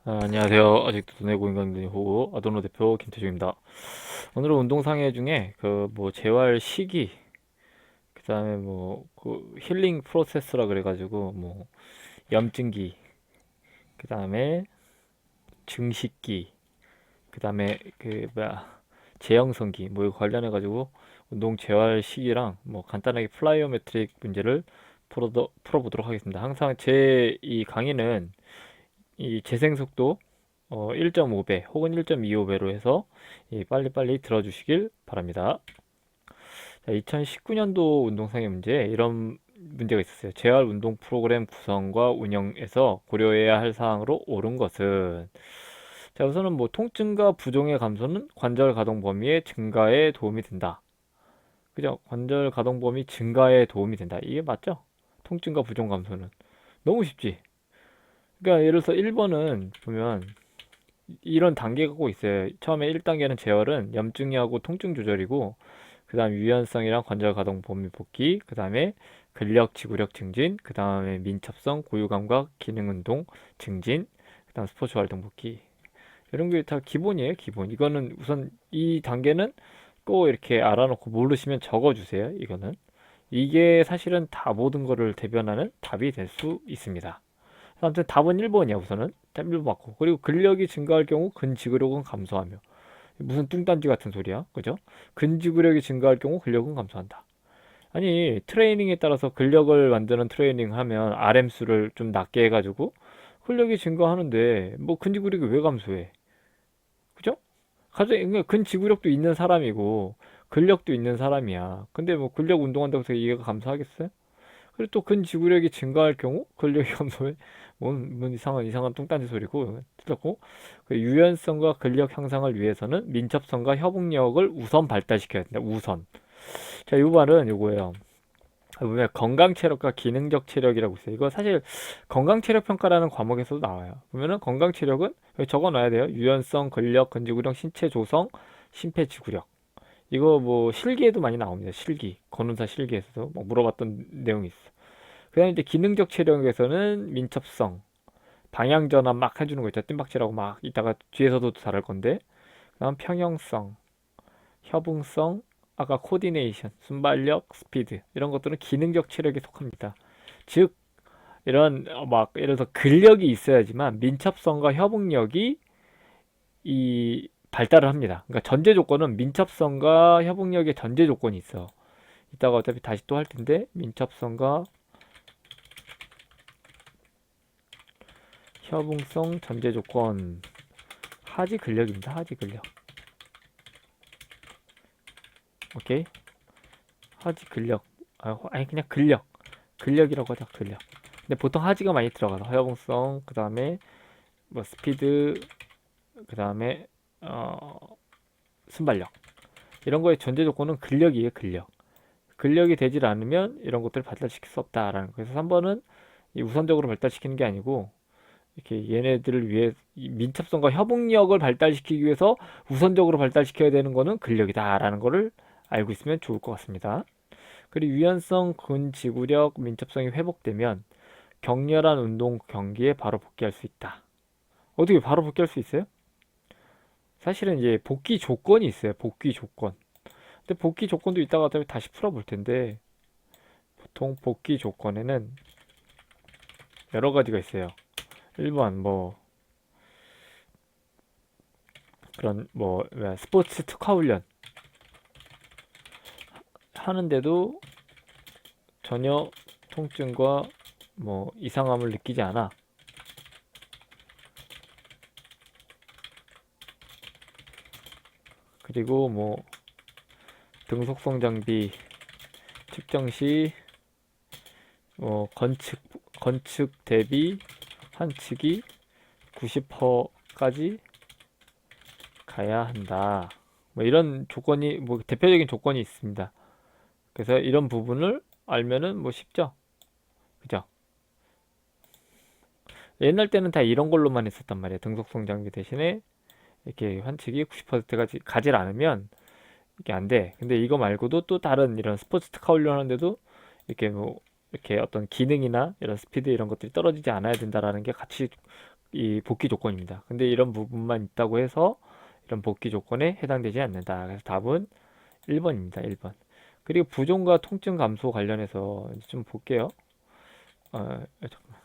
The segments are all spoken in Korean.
안녕하세요. 아직도 돈의 고인강등 호구 아도노 대표 김태중입니다. 오늘은 운동상해 중에 그 뭐 재활 시기, 그다음에 뭐 그 힐링 프로세스라 그래가지고 뭐 염증기, 그다음에 증식기, 그다음에 그 뭐야 제형성기 뭐 이거 관련해가지고 운동 재활 시기랑 뭐 간단하게 플라이오메트릭 문제를 풀어보도록 하겠습니다. 항상 제 이 강의는 이 재생 속도 1.5배 혹은 1.25배로 해서 빨리빨리 들어주시길 바랍니다. 자, 2019년도 운동상의 문제에 이런 문제가 있었어요. 재활 운동 프로그램 구성과 운영에서 고려해야 할 사항으로 옳은 것은, 자, 우선은 뭐 통증과 부종의 감소는 관절 가동 범위의 증가에 도움이 된다. 그죠? 관절 가동 범위 증가에 도움이 된다. 이게 맞죠? 통증과 부종 감소는 너무 쉽지. 그러니까 예를 들어서 1번은 보면 이런 단계가 꼭 있어요. 처음에 1단계는 재활은 염증하고 통증 조절이고, 그 다음 유연성이랑 관절 가동 범위 복귀, 그 다음에 근력 지구력 증진, 그 다음에 민첩성 고유감각 기능 운동 증진, 그 다음 스포츠 활동 복귀. 이런 게 다 기본이에요, 기본. 이거는 우선 이 단계는 꼭 이렇게 알아놓고 모르시면 적어주세요. 이거는 이게 사실은 다 모든 거를 대변하는 답이 될 수 있습니다. 아무튼 답은 1번이야. 우선은 답 1번 맞고, 그리고 근력이 증가할 경우 근지구력은 감소하며. 무슨 뚱딴지 같은 소리야, 그죠? 근지구력이 증가할 경우 근력은 감소한다. 아니, 트레이닝에 따라서 근력을 만드는 트레이닝 하면 RM수를 좀 낮게 해가지고 근력이 증가하는데 뭐 근지구력이 왜 감소해, 그죠? 갑자기 그러니까 근지구력도 있는 사람이고 근력도 있는 사람이야. 근데 뭐 근력 운동한다고 해서 얘가 감소하겠어요? 그리고 또 근지구력이 증가할 경우 근력이 감소해. 뭔 이상한 뚱딴지 소리고 틀렸고, 그 유연성과 근력 향상을 위해서는 민첩성과 협응력을 우선 발달시켜야 된다. 우선. 자, 이 말은 요거예요. 보면 건강 체력과 기능적 체력이라고 있어요. 이거 사실 건강 체력 평가라는 과목에서도 나와요. 보면은 건강 체력은 여기 적어 놔야 돼요. 유연성, 근력, 근지구력, 신체 조성, 심폐지구력. 이거 뭐 실기에도 많이 나옵니다. 실기, 건운사 실기에서도 뭐 물어봤던 내용이 있어. 그다음에 이제 기능적 체력에서는 민첩성, 방향 전환 막 해주는 거 있죠. 뜀박질하고 막 이따가 뒤에서도 잘할 건데. 그다음 평형성, 협응성, 아까 코디네이션, 순발력, 스피드 이런 것들은 기능적 체력에 속합니다. 즉 이런 막 예를 들어 근력이 있어야지만 민첩성과 협응력이 이 발달을 합니다. 그러니까 전제 조건은 민첩성과 협응력의 전제 조건이 있어. 이따가 어차피 다시 또 할 텐데, 민첩성과 협응성 전제 조건, 하지 근력입니다. 하지 근력. 오케이. 하지 근력. 아니 그냥 근력. 근력이라고 하자. 근력. 근데 보통 하지가 많이 들어가서 허용성, 그 다음에 뭐 스피드, 그 다음에 어 순발력, 이런 거의 전제 조건은 근력이에요. 근력. 근력이 되질 않으면 이런 것들을 발달시킬 수 없다라는 거. 그래서 3번은 우선적으로 발달시키는 게 아니고 이렇게 얘네들을 위해 민첩성과 협응력을 발달시키기 위해서 우선적으로 발달시켜야 되는 거는 근력이다라는 거를 알고 있으면 좋을 것 같습니다. 그리고 유연성, 근지구력, 민첩성이 회복되면 격렬한 운동 경기에 바로 복귀할 수 있다. 어떻게 바로 복귀할 수 있어요? 사실은 이제 복귀 조건이 있어요. 복귀 조건. 근데 복귀 조건도 이따가 다시 풀어볼 텐데, 보통 복귀 조건에는 여러 가지가 있어요. 1번 뭐 그런 뭐 스포츠 특화 훈련 하는데도 전혀 통증과 뭐 이상함을 느끼지 않아. 그리고 뭐 등속성 장비 측정 시 건축 대비 한측이 90%까지 가야 한다. 뭐 이런 조건이 뭐 대표적인 조건이 있습니다. 그래서 이런 부분을 알면은 뭐 쉽죠. 그죠? 옛날 때는 다 이런 걸로만 했었단 말이야. 등속성 장비 대신에 이렇게 환측이 90%까지 가질 않으면 이게 안 돼. 근데 이거 말고도 또 다른 이런 스포츠 특화 훈련하는데도 이렇게 뭐 이렇게 어떤 기능이나 이런 스피드 이런 것들이 떨어지지 않아야 된다라는 게 같이 이 복귀 조건입니다. 근데 이런 부분만 있다고 해서 이런 복귀 조건에 해당되지 않는다. 그래서 답은 1번입니다. 1번. 그리고 부종과 통증 감소 관련해서 이제 좀 볼게요. 잠깐만.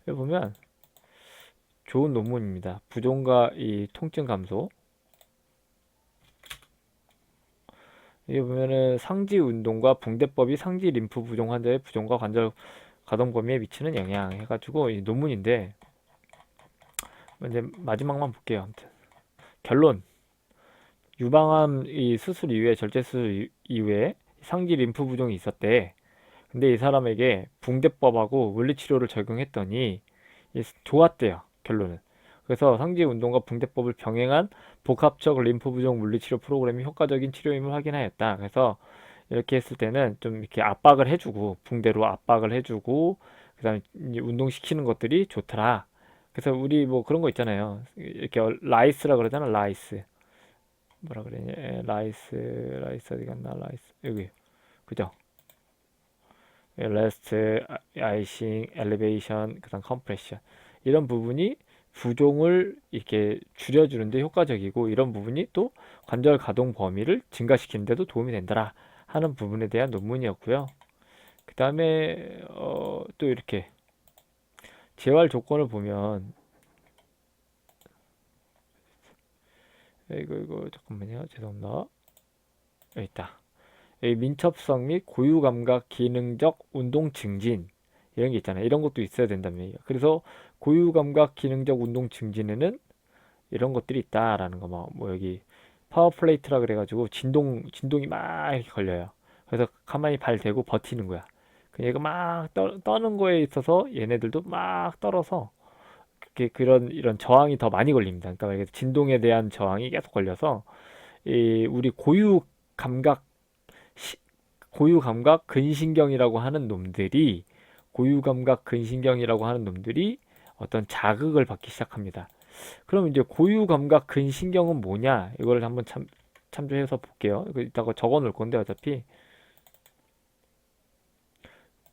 여기 보면 좋은 논문입니다. 부종과 이 통증 감소. 여기 보면은 상지 운동과 붕대법이 상지 림프 부종 환자의 부종과 관절 가동 범위에 미치는 영향 해가지고 이 논문인데 이제 마지막만 볼게요. 아무튼 결론. 유방암 이 수술 이후에 절제 수술 이후에 상지 림프 부종이 있었대. 근데 이 사람에게 붕대법하고 물리치료를 적용했더니 좋았대요. 결론은. 그래서 상지 운동과 붕대법을 병행한 복합적 림프 부종 물리치료 프로그램이 효과적인 치료임을 확인하였다. 그래서 이렇게 했을 때는 좀 이렇게 압박을 해주고 붕대로 압박을 해주고 그다음에 운동시키는 것들이 좋더라. 그래서 우리 뭐 그런 거 있잖아요. 이렇게 라이스라 그러잖아. 라이스. 뭐라 그러냐? 라이스 어디 갔나? 라이스 여기 그죠? 레스트, 아이싱, 엘리베이션, 그다음 컴프레션 이런 부분이 부종을 이렇게 줄여주는데 효과적이고 이런 부분이 또 관절 가동 범위를 증가시키는 데도 도움이 된다 하는 부분에 대한 논문이었고요. 그 다음에 또 이렇게 재활 조건을 보면 이거 잠깐만요. 죄송합니다. 여기 있다. 여기 민첩성 및 고유 감각 기능적 운동 증진 이런 게 있잖아요. 이런 것도 있어야 된다는 얘기예요. 그래서 고유 감각 기능적 운동 증진에는 이런 것들이 있다라는 거. 뭐 여기 파워 플레이트라 그래가지고 진동이 막 이렇게 걸려요. 그래서 가만히 발 대고 버티는 거야. 얘가 막 떠는 거에 있어서 얘네들도 막 떨어서 그런 이런 저항이 더 많이 걸립니다. 그러니까 진동에 대한 저항이 계속 걸려서 이 우리 감각 시- 고유 감각 근신경이라고 하는 놈들이 어떤 자극을 받기 시작합니다. 그럼 이제 고유 감각 근신경은 뭐냐? 이걸 한번 참조해서 볼게요. 이거 이따가 적어 놓을 건데 어차피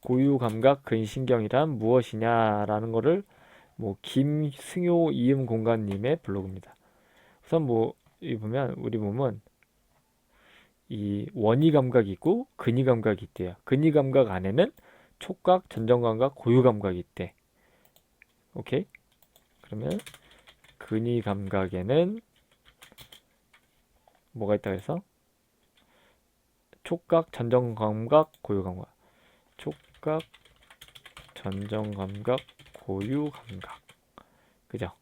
고유 감각 근신경이란 무엇이냐라는 거를 뭐 김승효 이음 공간님의 블로그입니다. 우선 뭐 이 보면 우리 몸은 이 원위 감각이 있고 근위 감각이 있대요. 근위 감각 안에는 촉각, 전정 감각, 고유 감각이 있대. 오케이? 그러면 근위 감각에는 뭐가 있다 그래서 촉각, 전정 감각, 고유 감각. 촉각, 전정 감각, 고유 감각. 그죠?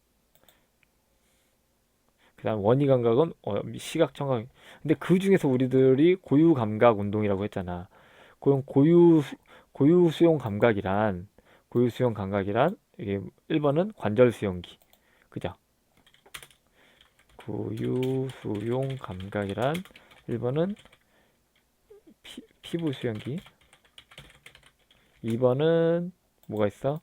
그다음 원위 감각은 시각, 청각. 근데 그 중에서 우리들이 고유 감각 운동이라고 했잖아. 그럼 고유 수용 감각이란 이게 1번은 관절 수용기. 그죠? 고유 수용 감각이란 1번은 피부 수용기. 2번은 뭐가 있어?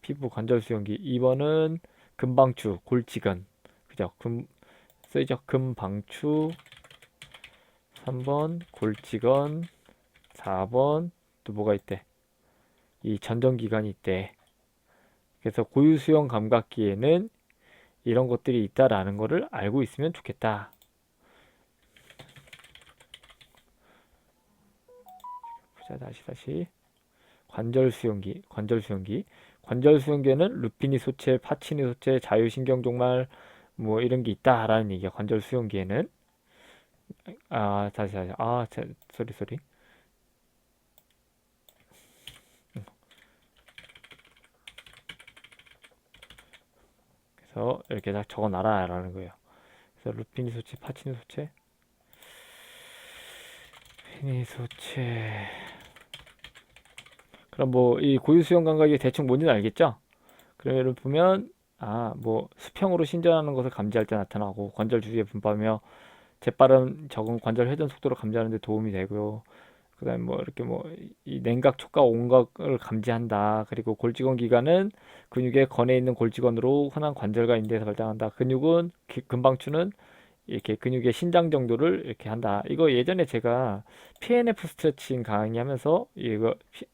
피부 관절 수용기. 2번은 금방추, 골지건. 그죠? 쓰이죠? 금방추. 3번 골지건. 4번 또 뭐가 있대? 이 전정기관이 있대. 그래서 고유수용 감각기에는 이런 것들이 있다라는 거를 알고 있으면 좋겠다. 보자, 다시. 관절 수용기에는 루피니 소체, 파치니 소체, 자유신경 종말 뭐 이런 게 있다라는 얘기야. 관절 수용기에는 다시 소리. 그래서 이렇게 딱 적어놔라라는 거예요. 그래서 루피니 소체, 파치니 소체, 피니 소체. 그럼 뭐 이 고유 수용 감각이 대충 뭔지는 알겠죠? 그러면 보면 뭐 수평으로 신전하는 것을 감지할 때 나타나고 관절 주위에 분포하며 재빠른 적응 관절 회전 속도를 감지하는 데 도움이 되고요. 그다음에 뭐 이렇게 뭐 이 냉각, 촉각, 온각을 감지한다. 그리고 골직원 기관은 근육의 건에 있는 골직원으로 흔한 관절과 인대에서 발달한다. 근육은 금방추는 이렇게 근육의 신장 정도를 이렇게 한다. 이거 예전에 제가 PNF 스트레칭 강의하면서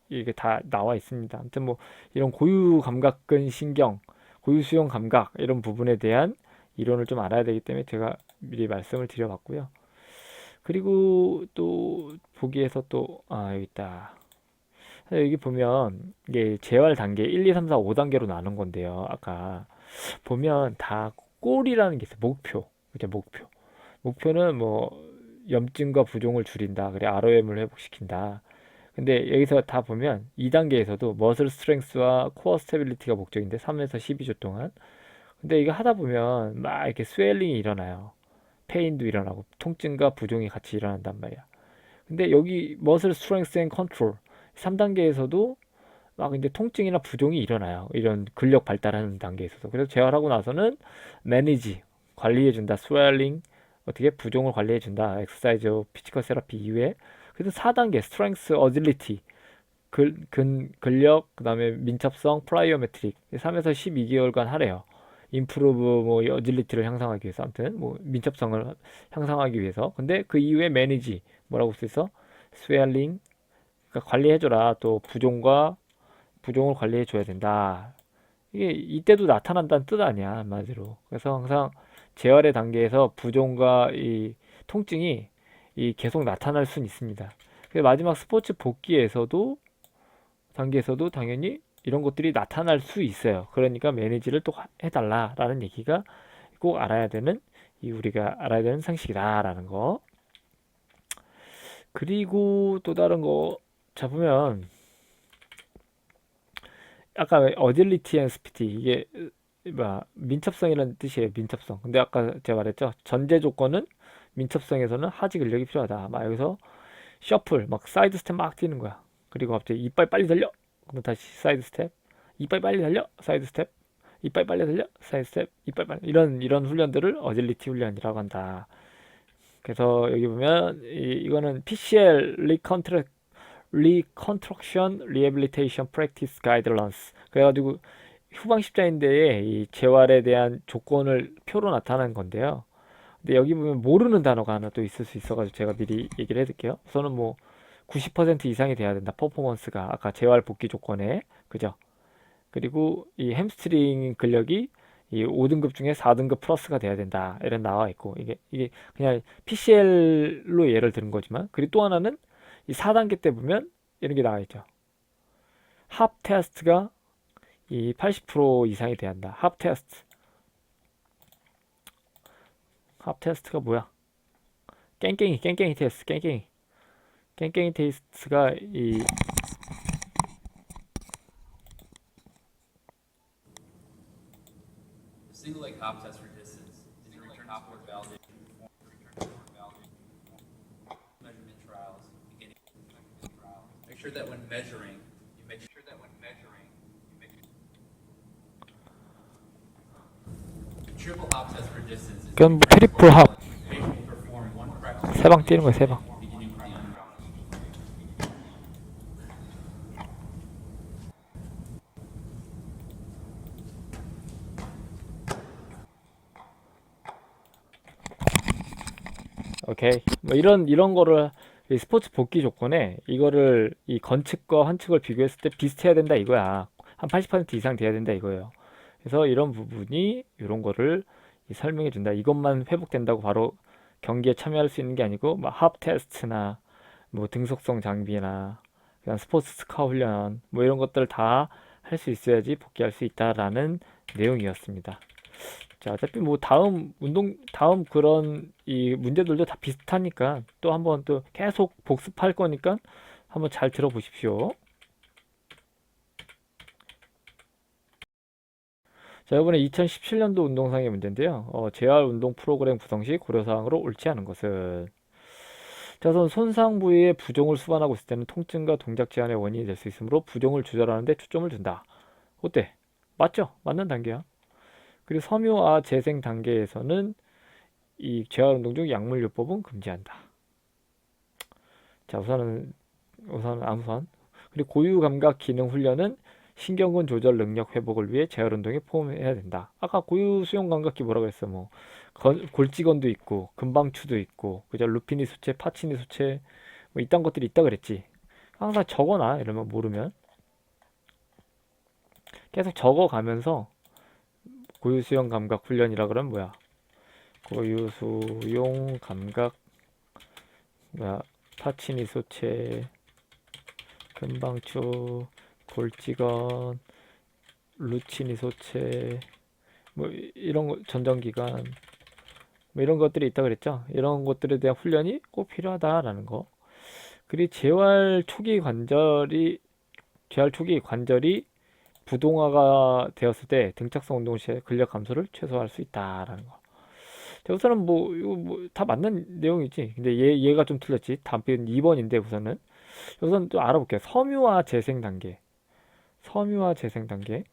이게 다 나와 있습니다. 아무튼 뭐 이런 고유 감각근 신경, 고유 수용 감각 이런 부분에 대한 이론을 좀 알아야 되기 때문에 제가 미리 말씀을 드려봤고요. 그리고 또 보기에서 또 여기 있다. 여기 보면 이게 재활 단계 1, 2, 3, 4, 5단계로 나눈 건데요. 아까 보면 다 골이라는 게 있어요. 목표. 그죠? 목표. 목표는 뭐 염증과 부종을 줄인다. 그래 ROM을 회복시킨다. 근데 여기서 다 보면 2단계에서도 머슬 스트렝스와 코어 스테빌리티가 목적인데 3에서 12주 동안. 근데 이거 하다 보면 막 이렇게 스웰링이 일어나요. 페인도 일어나고 통증과 부종이 같이 일어난단 말이야. 근데 여기 머슬 스트렝스 앤 컨트롤 3단계에서도 막 이제 통증이나 부종이 일어나요. 이런 근력 발달하는 단계에서도. 그래서 재활하고 나서는 매니지 관리해준다. 스웰링 어떻게 부종을 관리해준다. 엑서사이즈 피지컬 세라피 이후에. 그래서 4단계 스트렝스 어질리티 근력 그다음에 민첩성 플라이오메트릭 3에서 12개월간 하래요. 임프루브 뭐 어질리티를 향상하기 위해서 아무튼 뭐 민첩성을 향상하기 위해서. 근데 그 이후에 매니지 뭐라고 써있어? 스웰링 그러니까 관리해줘라. 또 부종을 관리해줘야 된다. 이게 이때도 나타난다는 뜻 아니야 한마디로. 그래서 항상 재활의 단계에서 부종과 이 통증이 계속 나타날 수는 있습니다. 그래서 마지막 스포츠 복귀에서도 단계에서도 당연히 이런 것들이 나타날 수 있어요. 그러니까 매니지를 또 해달라라는 얘기가 꼭 알아야 되는 우리가 알아야 되는 상식이다라는 거. 그리고 또 다른 거 잡으면 아까 어질리티 앤 스피티 이게 뭐 민첩성이라는 뜻이에요. 민첩성. 근데 아까 제가 말했죠. 전제 조건은 민첩성에서는 하지 근력이 필요하다. 막 여기서 셔플 막 사이드 스텝 막 뛰는 거야. 그리고 갑자기 이빨 빨리 달려. 그럼 다시 사이드 스텝. 이빨 빨리 달려. 사이드 스텝. 이빨 빨리 달려. 사이드 스텝. 이빨 빨리 이런 훈련들을 어질리티 훈련이라고 한다. 그래서 여기 보면 이거는 PCL Reconstruction Rehabilitation Practice Guidelines. 그래가지고 후방 십자인대에 이 재활에 대한 조건을 표로 나타낸 건데요. 근데 여기 보면 모르는 단어가 하나 또 있을 수 있어가지고 제가 미리 얘기를 해둘게요. 우선은 뭐 90% 이상이 돼야 된다. 퍼포먼스가 아까 재활 복귀 조건에 그죠? 그리고 이 햄스트링 근력이 이 5등급 중에 4등급 플러스가 돼야 된다. 이런 나와 있고 이게 그냥 PCL로 예를 드는 거지만 그리고 또 하나는 이 4단계 때 보면 이런 게 나와 있죠. 합 테스트가 이 80% 이상이 돼야 한다. 합 테스트. 합 테스트가 뭐야? 깽깽이 테스트. 깽깽이 테스트가 이 Single leg hop test for distance. Did you return toward validation? Measurement trials. Beginning trial. Make sure that when measuring, you make triple hop test for distance. Is 그건 뭐 트리플 합 patient will perform one correction 세 방 뛰는 거야 세 방. beginning with the end. 오케이. 뭐 이런 거를 이 스포츠 복귀 조건에 이거를 이 건측과 환측을 비교했을 때 비슷해야 된다 이거야. 한 80% 이상 돼야 된다 이거예요. 그래서 이런 부분이 이런 거를 설명해 준다. 이것만 회복된다고 바로 경기에 참여할 수 있는 게 아니고 뭐 합 테스트나 뭐 등속성 장비나 그냥 스포츠 스카 훈련 뭐 이런 것들을 다 할 수 있어야지 복귀할 수 있다라는 내용이었습니다. 자, 어차피 뭐 다음 그런 이 문제들도 다 비슷하니까 또 한번 또 계속 복습할 거니까 한번 잘 들어보십시오. 자, 이번에 2017년도 운동상의 문제인데요. 재활 운동 프로그램 구성 시 고려사항으로 옳지 않은 것은 자, 우선 손상 부위의 부종을 수반하고 있을 때는 통증과 동작 제한의 원인이 될 수 있으므로 부종을 조절하는 데 초점을 둔다. 어때? 맞죠? 맞는 단계야. 그리고 섬유화 재생 단계에서는 이 재활 운동 중 약물요법은 금지한다. 자, 우선은 암선. 그리고 고유 감각 기능 훈련은 신경근 조절 능력 회복을 위해 재활 운동에 포함해야 된다. 아까 고유 수용 감각기 뭐라고 했어? 뭐 골직원도 있고 금방추도 있고 그죠? 루피니 수체, 파치니 수체 뭐 이딴 것들이 있다 그랬지. 항상 적어놔. 이러면 모르면 계속 적어가면서 고유수용 감각 훈련이라 그러면 뭐야? 고유수용 감각 뭐야? 파치니 수체, 금방추, 골직원, 루치니 소체 뭐 이런 거 전정기관 뭐 이런 것들이 있다 그랬죠. 이런 것들에 대한 훈련이 꼭 필요하다라는 거. 그리고 재활 초기 관절이 부동화가 되었을 때 등착성 운동 시에 근력 감소를 최소화할 수 있다라는 거. 우선은 뭐 이거 뭐 다 맞는 내용이지. 근데 얘가 좀 틀렸지. 답은 2번인데 우선 좀 알아볼게요. 섬유화 재생 단계. 섬유화 재생 단계.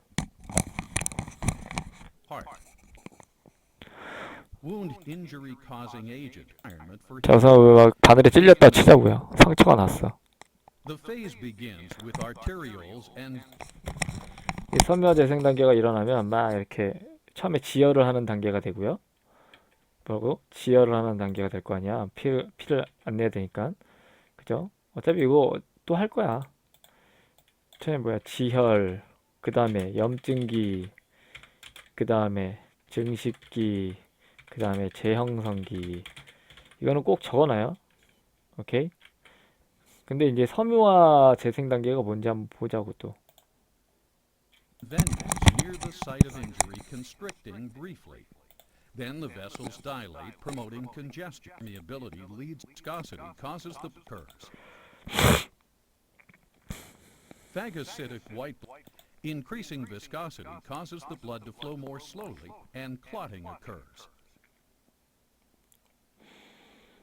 Heart. Wound injury causing agent. Environment for 자, 우선 막 바늘에 찔렸다 치자고요. 상처가 났어. The phase begins with arterioles and 이 섬유화 재생 단계가 일어나면 막 이렇게 처음에 지혈을 하는 단계가 되고요. 그리고 지혈을 하는 단계가 될 거 아니야. 피를 안 내야 되니까. 그죠? 어차피 이거 또 할 거야. 처음에 뭐야? 지혈, 그 다음에 염증기, 그 다음에 증식기, 그 다음에 재형성기. 이거는 꼭 적어놔요. 오케이? 근데 이제 섬유화 재생 단계가 뭔지 한번 보자고 또. venules near the site of injury constricting briefly. Then the vessels dilate, promoting congestion. Permeability leads viscosity, causes the curves. Phagocytic white blood. Increasing viscosity causes the blood to flow more slowly, and clotting occurs.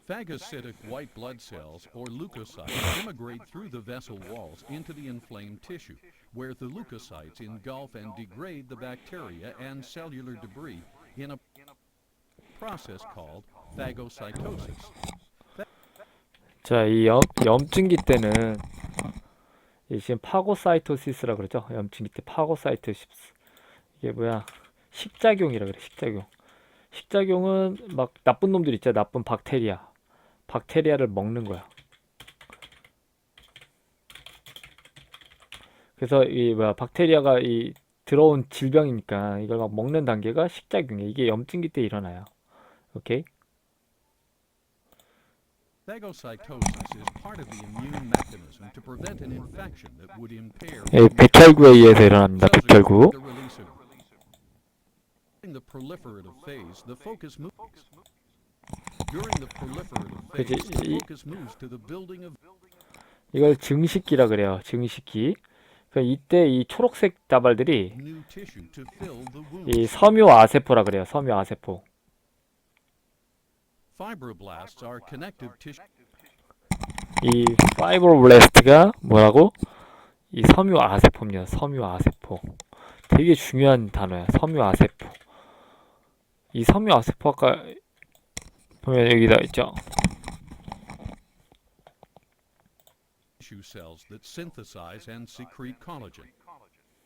Phagocytic white blood cells, or leukocytes, immigrate through the vessel walls into the inflamed tissue, where the leukocytes engulf and degrade the bacteria and cellular debris in a process called phagocytosis. 자, 이 염증기 때는 이 지금 파고사이토시스라 그러죠. 염증기 때 파고사이토시스. 이게 뭐야? 식작용이라 그래. 식작용. 식작용은 막 나쁜 놈들 있잖아. 나쁜 박테리아. 박테리아를 먹는 거야. 그래서 이 뭐야? 박테리아가 이 들어온 질병이니까 이걸 막 먹는 단계가 식작용이야. 이게 염증기 때 일어나요. 오케이? Phagocytosis is part of the immune mechanism to prevent an infection that would impair 예, 백혈구에 의해서 일어납니다. cells 백혈구. the release of during the proliferative phase, the focus moves. During the proliferative 그치, phase, the focus moves to the building of 이걸 증식기라 그래요. 증식기. 이때 이 초록색 다발들이 new tissue to fill the 이 wound. 섬유아세포라 그래요. 섬유아세포. Fibroblasts are connective tissue. 이 파이브로블라스트가 뭐라고? 이 섬유아세포입니다. 섬유아세포. 되게 중요한 단어야. 섬유아세포. 이 섬유아세포 아까 보면 여기다 있죠. Tissue cells that synthesize and secrete collagen.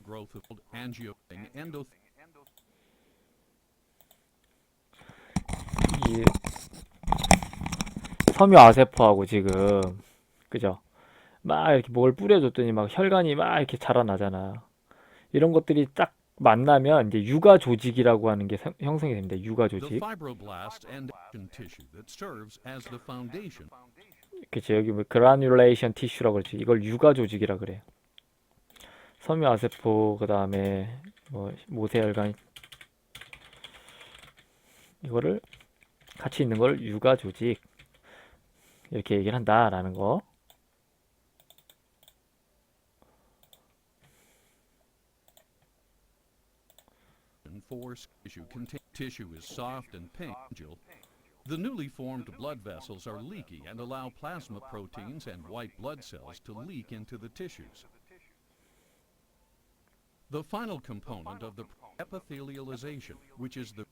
Growth of angioing 이 섬유아세포하고 지금 그죠? 막 이렇게 뭘 뿌려줬더니 막 혈관이 막 이렇게 자라나잖아. 이런 것들이 딱 만나면 이제 육아 조직이라고 하는 게 형성이 됩니다. 육아 The 조직. fibroblast and tissue that serves as the foundation. 그치, 여기 뭐 그라뉴레이션 티슈라고 그러지. 이걸 육아 조직이라 그래. 섬유아세포 그다음에 뭐 모세혈관 이거를 같이 있는 걸 육아 조직 이렇게 얘기를 한다라는 거. For tissue is soft and painful. The newly formed blood vessels are leaky and allow plasma proteins and white blood cells to leak into the tissues. The final component of the epithelialization, which is the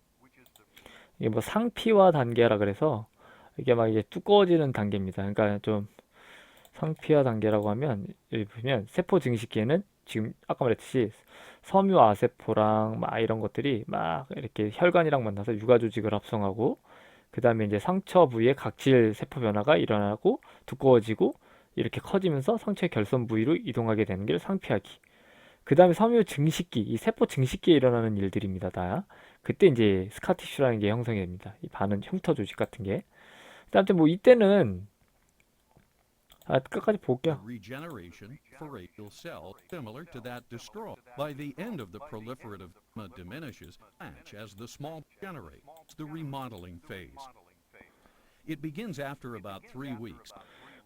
이게 뭐 상피화 단계라 그래서 이게 막 이제 두꺼워지는 단계입니다. 그러니까 좀 상피화 단계라고 하면 여기 보면 세포 증식기에는 지금 아까 말했듯이 섬유아세포랑 막 이런 것들이 막 이렇게 혈관이랑 만나서 육아 조직을 합성하고 그 다음에 이제 상처 부위에 각질 세포 변화가 일어나고 두꺼워지고 이렇게 커지면서 상처의 결선 부위로 이동하게 되는 게 상피하기. 그 다음에 섬유 증식기, 이 세포 증식기에 일어나는 일들입니다. 다. 그때 이제 스카티슈라는 게 형성이 됩니다. 이 반은 흉터 조직 같은 게. 아무튼 뭐 이때는 끝까지 The 볼게요. regeneration for radial cell similar to that destroyed. By the end of the proliferative gamma diminishes much as the small generate the remodeling phase. It begins after about 3 weeks.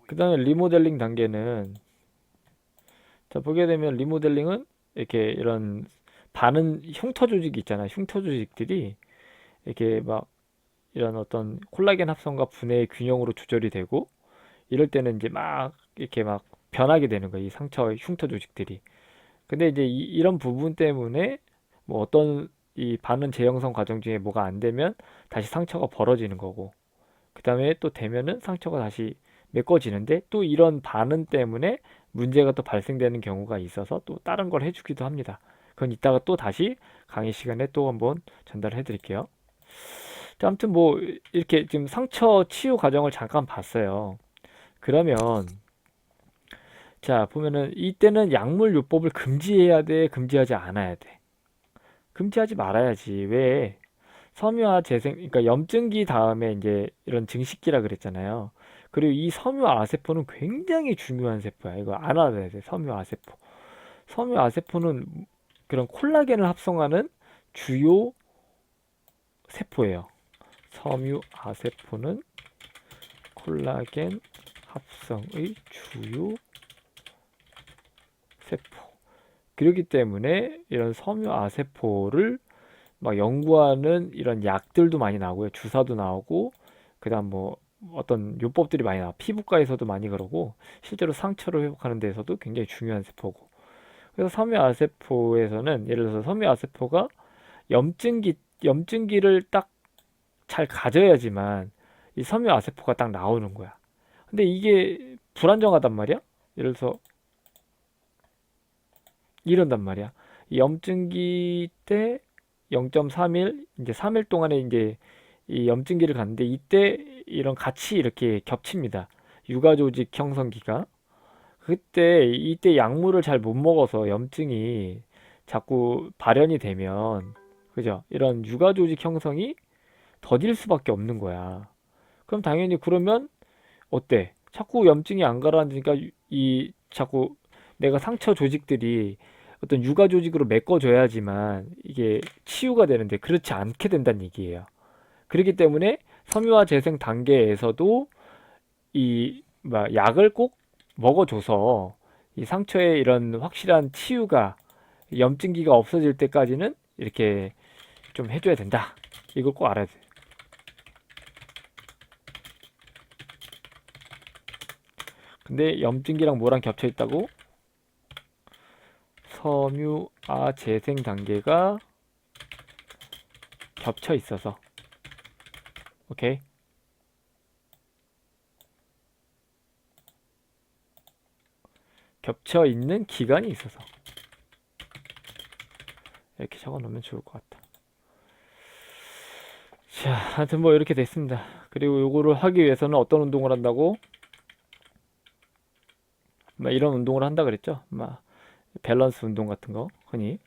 그 다음에 리모델링 단계는 자 보게 되면 리모델링은 이렇게 이런 반은 흉터 조직이 있잖아요. 흉터 조직들이 이렇게 막 이런 어떤 콜라겐 합성과 분해의 균형으로 조절이 되고 이럴 때는 이제 막 이렇게 막 변하게 되는 거예요. 이 상처 흉터 조직들이. 근데 이제 이런 부분 때문에 뭐 어떤 이 반응 재형성 과정 중에 뭐가 안 되면 다시 상처가 벌어지는 거고 그 다음에 또 되면은 상처가 다시 메꿔지는데 또 이런 반응 때문에 문제가 또 발생되는 경우가 있어서 또 다른 걸 해주기도 합니다. 그건 이따가 또 다시 강의 시간에 또 한번 전달해 드릴게요. 자, 아무튼 뭐 이렇게 지금 상처 치유 과정을 잠깐 봤어요. 그러면 자 보면은 이때는 약물 요법을 금지해야 돼, 금지하지 않아야 돼? 금지하지 말아야지. 왜? 섬유화 재생, 그러니까 염증기 다음에 이제 이런 증식기라 그랬잖아요. 그리고 이 섬유아세포는 굉장히 중요한 세포야. 이거 알아야 돼. 섬유아세포. 섬유아세포는 그런 콜라겐을 합성하는 주요 세포예요. 섬유아세포는 콜라겐 합성의 주요 세포. 그렇기 때문에 이런 섬유아세포를 막 연구하는 이런 약들도 많이 나오고요. 주사도 나오고, 그다음 뭐 어떤 요법들이 많이 나와. 피부과에서도 많이 그러고, 실제로 상처를 회복하는 데서도 굉장히 중요한 세포고. 그래서 섬유아세포에서는 예를 들어서 섬유아세포가 염증기를 딱 잘 가져야지만 이 섬유아세포가 딱 나오는 거야. 근데 이게 불안정하단 말이야. 예를 들어서 이런단 말이야. 이 염증기 때 0.3일, 이제 3일 동안에 이제 이 염증기를 갔는데 이때 이런 같이 이렇게 겹칩니다. 육아조직 형성기가. 그때 이때 약물을 잘 못 먹어서 염증이 자꾸 발현이 되면 그죠? 이런 육아조직 형성이 더딜 수밖에 없는 거야. 그럼 당연히 그러면 어때? 자꾸 염증이 안 가라앉으니까 이 자꾸 내가 상처 조직들이 어떤 육아 조직으로 메꿔줘야지만 이게 치유가 되는데 그렇지 않게 된다는 얘기예요. 그렇기 때문에 섬유화 재생 단계에서도 이 약을 꼭 먹어줘서 이 상처에 이런 확실한 치유가 염증기가 없어질 때까지는 이렇게 좀 해줘야 된다. 이걸 꼭 알아야 돼. 근데 염증기랑 뭐랑 겹쳐 있다고? 섬유화 재생 단계가 겹쳐 있어서 오케이. 겹쳐 있는 기간이 있어서 이렇게 적어 놓으면 좋을 것 같다. 자, 하여튼 뭐 이렇게 됐습니다. 그리고 요거를 하기 위해서는 어떤 운동을 한다고? 막 이런 운동을 한다 그랬죠? 막 밸런스 운동 같은 거 흔히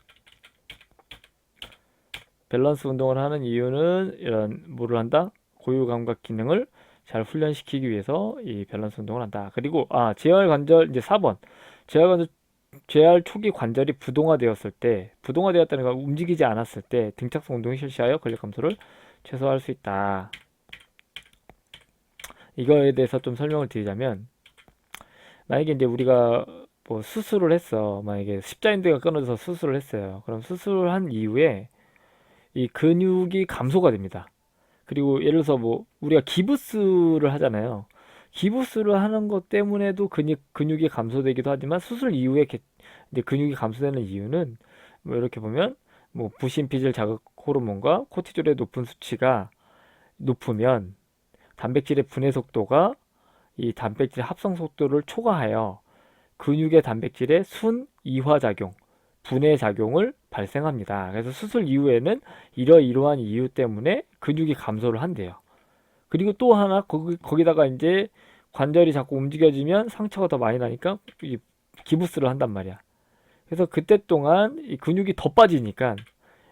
밸런스 운동을 하는 이유는 이런 뭐를 한다? 고유 감각 기능을 잘 훈련시키기 위해서 이 밸런스 운동을 한다. 그리고 재활 관절 이제 4번 재활 초기 관절이 부동화되었을 때 부동화되었다는 건 움직이지 않았을 때 등착성 운동을 실시하여 근력 감소를 최소화할 수 있다. 이거에 대해서 좀 설명을 드리자면 만약에 이제 우리가 뭐 수술을 했어. 만약에 십자인대가 끊어져서 수술을 했어요. 그럼 수술을 한 이후에 이 근육이 감소가 됩니다. 그리고 예를 들어서 뭐 우리가 기부스를 하잖아요. 기부스를 하는 것 때문에도 근육이 감소되기도 하지만 수술 이후에 이제 근육이 감소되는 이유는 뭐 이렇게 보면 뭐 부신피질 자극 호르몬과 코티졸의 높은 수치가 높으면 단백질의 분해 속도가 이 단백질 합성 속도를 초과하여 근육의 단백질의 순 이화 작용, 분해 작용을 발생합니다. 그래서 수술 이후에는 이러이러한 이유 때문에 근육이 감소를 한대요. 그리고 또 하나 거기다가 이제 관절이 자꾸 움직여지면 상처가 더 많이 나니까 이 기부스를 한단 말이야. 그래서 그때 동안 이 근육이 더 빠지니까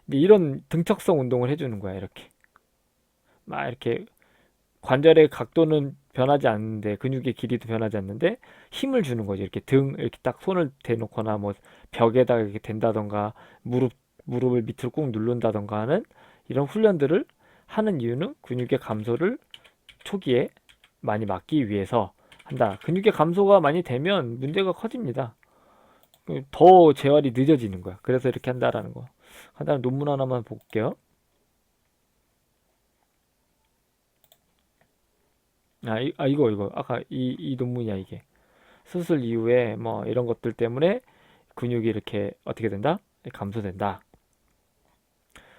이제 이런 등척성 운동을 해주는 거야. 이렇게 막 이렇게 관절의 각도는 변하지 않는데 근육의 길이도 변하지 않는데 힘을 주는 거죠. 이렇게 등 이렇게 딱 손을 대놓거나 뭐 벽에다가 이렇게 댄다던가 무릎을 밑으로 꾹 누른다던가 하는 이런 훈련들을 하는 이유는 근육의 감소를 초기에 많이 막기 위해서 한다. 근육의 감소가 많이 되면 문제가 커집니다. 더 재활이 늦어지는 거야. 그래서 이렇게 한다라는 거. 간단한 논문 하나만 볼게요. 이거. 아까 이 논문이야, 이게. 수술 이후에 뭐 이런 것들 때문에 근육이 이렇게 어떻게 된다? 감소된다.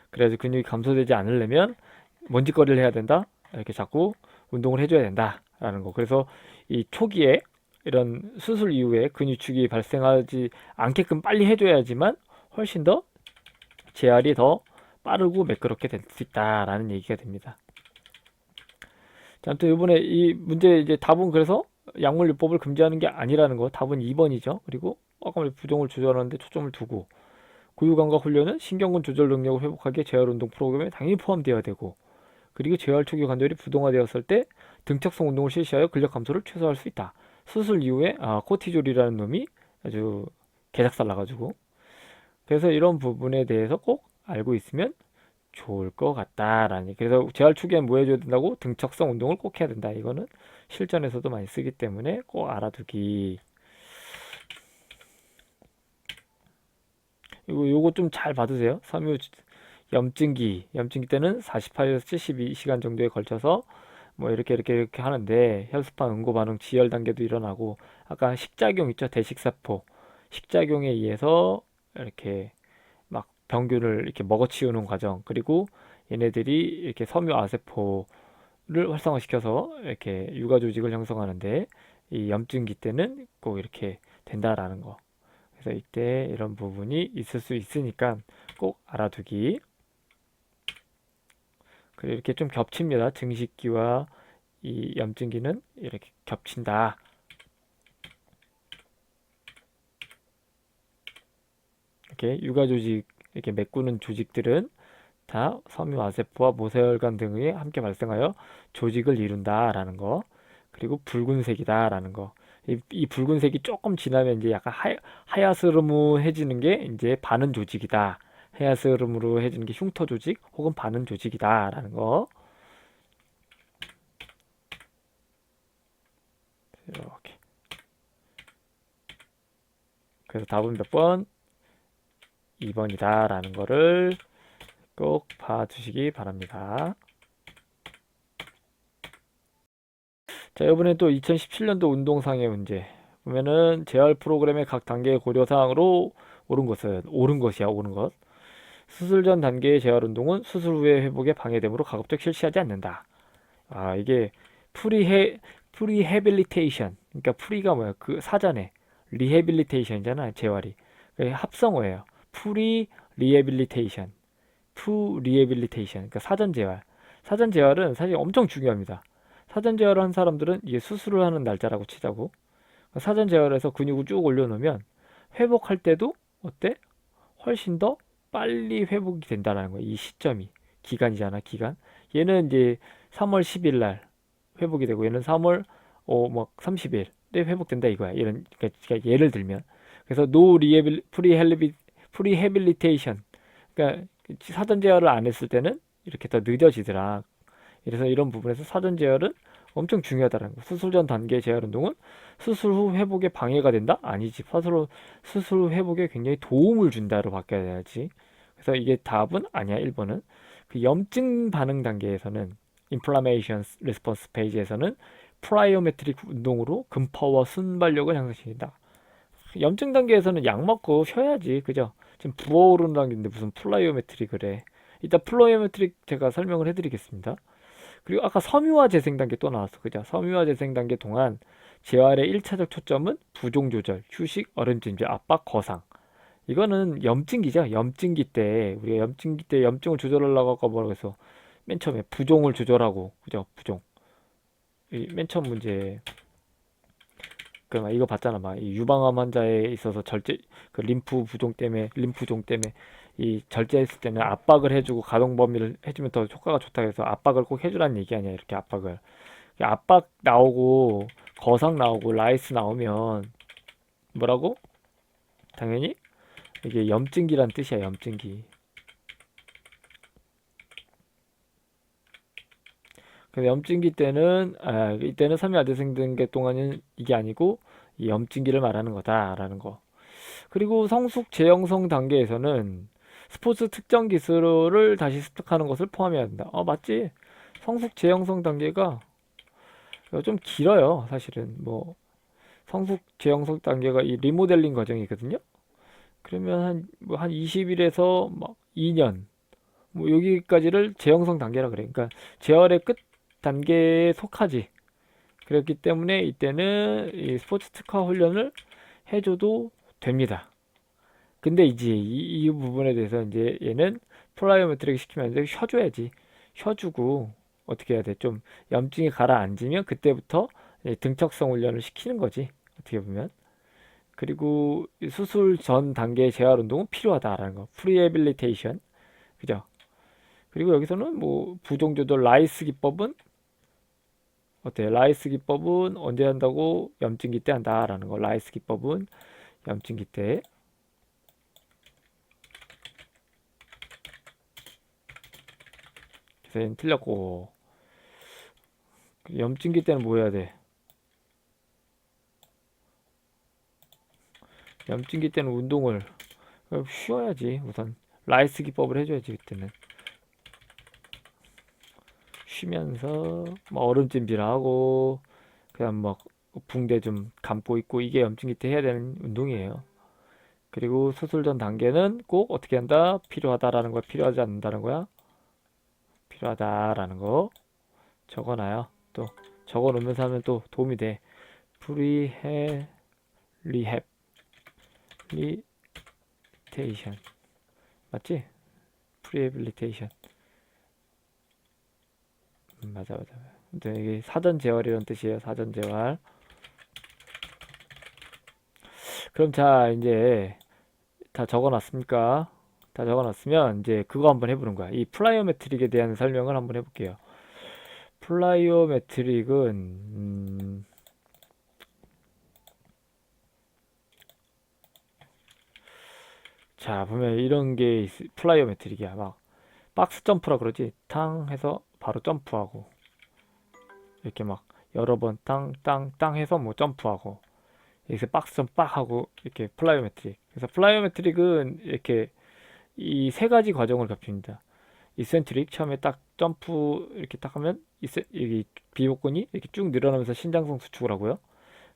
그래서 근육이 감소되지 않으려면 먼지거리를 해야 된다. 이렇게 자꾸 운동을 해줘야 된다. 라는 거. 그래서 이 초기에 이런 수술 이후에 근육축이 발생하지 않게끔 빨리 해줘야지만 훨씬 더 재활이 더 빠르고 매끄럽게 될 수 있다라는 얘기가 됩니다. 자, 아무튼 이번에 이 문제 이제 답은 그래서 약물요법을 금지하는 게 아니라는 거. 답은 2번이죠. 그리고 아까 말한 부종을 조절하는데 초점을 두고 구유감각 훈련은 신경근 조절 능력을 회복하기에 재활운동 프로그램에 당연히 포함되어야 되고 그리고 재활 초기 관절이 부동화되었을 때 등척성 운동을 실시하여 근력 감소를 최소화할 수 있다. 수술 이후에 코티졸이라는 놈이 아주 개작살 나가지고 그래서 이런 부분에 대해서 꼭 알고 있으면 좋을 것 같다라니. 그래서 재활 초기에 뭐 해줘야 된다고? 등척성 운동을 꼭 해야 된다. 이거는 실전에서도 많이 쓰기 때문에 꼭 알아두기. 요거 좀 잘 봐두세요. 섬유 염증기 때는 48에서 72시간 정도에 걸쳐서 뭐 이렇게 하는데 혈소판 응고 반응 지혈 단계도 일어나고 아까 식작용 있죠. 대식세포 식작용에 의해서 이렇게 막 병균을 이렇게 먹어치우는 과정 그리고 얘네들이 이렇게 섬유 아세포를 활성화시켜서 이렇게 육아 조직을 형성하는데 이 염증기 때는 꼭 이렇게 된다라는 거. 그래서 이때 이런 부분이 있을 수 있으니까 꼭 알아두기. 그리고 이렇게 좀 겹칩니다. 증식기와 이 염증기는 이렇게 겹친다. 이렇게 육아 조직, 이렇게 메꾸는 조직들은 다 섬유 아세포와 모세혈관 등이 함께 발생하여 조직을 이룬다라는 거. 그리고 붉은색이다라는 거. 이 붉은색이 조금 지나면 이제 약간 하야스름해지는 게 이제 반응 조직이다. 하야스름으로 해지는 게 흉터 조직 혹은 반응 조직이다라는 거. 이렇게. 그래서 답은 몇 번? 2번이다 라는 거를 꼭 봐주시기 바랍니다. 자, 이번에 또 2017년도 운동상의 문제 보면은 재활 프로그램의 각 단계의 고려사항으로 옳은 것. 수술 전 단계의 재활 운동은 수술 후의 회복에 방해되므로 가급적 실시하지 않는다. 이게 프리헤빌리테이션. 그러니까 프리가 뭐야? 그 사전에 리헤빌리테이션이잖아, 재활이. 합성어예요. 프리리헤빌리테이션. 그러니까 사전 재활. 사전 재활은 사실 엄청 중요합니다. 사전 재활을 한 사람들은 이게 수술을 하는 날짜라고 치자고. 사전 재활에서 근육을 쭉 올려놓으면 회복할 때도 어때? 훨씬 더 빨리 회복이 된다는 거야. 이 시점이. 기간이잖아, 기간. 얘는 이제 3월 10일 날 회복이 되고 얘는 3월 뭐 30일에 회복된다 이거야. 그러니까 예를 들면. 그래서 프리헤빌리테이션. 그러니까 사전 재활을 안 했을 때는 이렇게 더 늦어지더라. 그래서 이런 부분에서 사전 재활은 엄청 중요하다는 거. 수술 전 단계 재활 운동은 수술 후 회복에 방해가 된다? 아니지. 수술 후 회복에 굉장히 도움을 준다로 바뀌어야 돼야지. 그래서 이게 답은 아니야. 1번은. 그 염증 반응 단계에서는 Inflammation Response 페이지에서는 프라이오메트릭 운동으로 근파와 순발력을 향상시킨다. 염증 단계에서는 약 먹고 쉬어야지. 그죠? 지금 부어오르는 단계인데 무슨 플라이오메트릭을 해. 이따 플라이오메트릭 제가 설명을 해드리겠습니다. 그리고 아까 섬유화 재생 단계 또 나왔어. 그죠? 섬유화 재생 단계 동안 재활의 1차적 초점은 부종 조절, 휴식, 얼음찜질, 압박, 거상. 이거는 염증기죠. 염증기 때 우리가 염증기 때 염증을 조절하려고 아까 뭐라고 했어? 맨 처음에 부종을 조절하고 그죠? 부종. 맨 처음 문제 그 이거 봤잖아. 막 이 유방암 환자에 있어서 절제 그 림프종 때문에 이 절제했을 때는 압박을 해주고 가동 범위를 해주면 더 효과가 좋다 해서 압박을 꼭 해주라는 얘기 아니야. 이렇게 압박을. 압박 나오고 거상 나오고 라이스 나오면 뭐라고? 당연히 이게 염증기란 뜻이야. 염증기. 근데 염증기 때는 이때는 3일 아재생 게 동안은 이게 아니고 이 염증기를 말하는 거다라는 거. 그리고 성숙 재형성 단계에서는 스포츠 특정 기술을 다시 습득하는 것을 포함해야 한다. 맞지? 성숙 재형성 단계가 좀 길어요. 사실은 뭐 성숙 재형성 단계가 이 리모델링 과정이거든요. 그러면 한 20일에서 막 2년 뭐 여기까지를 재형성 단계라 그래. 그러니까 재활의 끝 단계에 속하지. 그렇기 때문에 이때는 이 스포츠 특화 훈련을 해줘도 됩니다. 근데 이제 이 부분에 대해서 이제 얘는 플라이오메트릭 시키면 안 돼. 쉬어줘야지. 쉬어주고 어떻게 해야 돼? 좀 염증이 가라앉으면 그때부터 등척성 훈련을 시키는 거지. 어떻게 보면. 그리고 수술 전 단계의 재활 운동은 필요하다라는 거. 프리해빌리테이션. 그죠? 그리고 여기서는 뭐 부종 조절 라이스 기법은 어때? 라이스 기법은 언제 한다고? 염증기 때 한다라는 거. 라이스 기법은 염증기 때. 그래서 얘는 틀렸고. 염증기 때는 뭐 해야 돼? 염증기 때는 운동을 쉬어야지. 우선 라이스 기법을 해줘야지 그때는. 쉬면서 뭐 얼음찜질하고 그냥 막 붕대 좀 감고 있고 이게 염증기 때 해야 되는 운동이에요. 그리고 수술 전 단계는 꼭 어떻게 한다? 필요하다라는 거야? 필요하지 않는다는 거야? 필요하다라는 거 적어놔요. 또 적어놓으면서 하면 또 도움이 돼. 프리해 리헵 리테이션 맞지? 프리해빌리테이션 맞아. 근데 이게 사전 재활이라는 뜻이에요. 사전 재활. 그럼 자 이제 다 적어놨습니까? 다 적어놨으면 이제 그거 한번 해보는 거야. 이 플라이오메트릭에 대한 설명을 한번 해볼게요. 플라이오메트릭은 자 보면 이런 게 플라이오메트릭이야. 막 박스 점프라 그러지. 탕 해서 바로 점프하고 이렇게 막 여러 번 땅 해서 뭐 점프하고 여기서 박스 점프 빡 하고 이렇게 플라이오메트릭. 그래서 플라이오메트릭은 이렇게 이 세 가지 과정을 겹칩니다. 이센트릭 처음에 딱 점프 이렇게 딱 하면 여기 비복근이 이렇게 쭉 늘어나면서 신장성 수축을 하고요.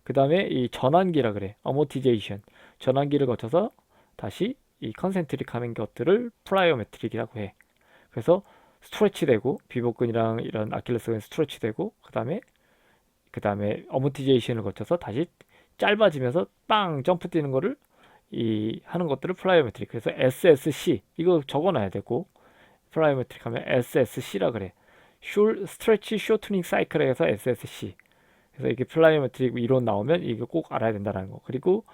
그 다음에 이 전환기라 그래. 어모티제이션. 전환기를 거쳐서 다시 이 컨센트릭 하는 것들을 플라이오메트릭이라고 해. 그래서 스트레치 되고 비복근이랑 이런 아킬레스건이 스트레치 되고 그 다음에 어모티제이션을 거쳐서 다시 짧아지면서 빵 점프 뛰는 거를 이 하는 것들을 플라이오메트릭. 그래서 SSC 이거 적어놔야 되고 플라이오메트릭 하면 SSC라 그래. 스트레치 쇼트닝 사이클에 서 SSC. 그래서 이게 플라이오메트릭 이론 나오면 이거 꼭 알아야 된다는 거. 그리고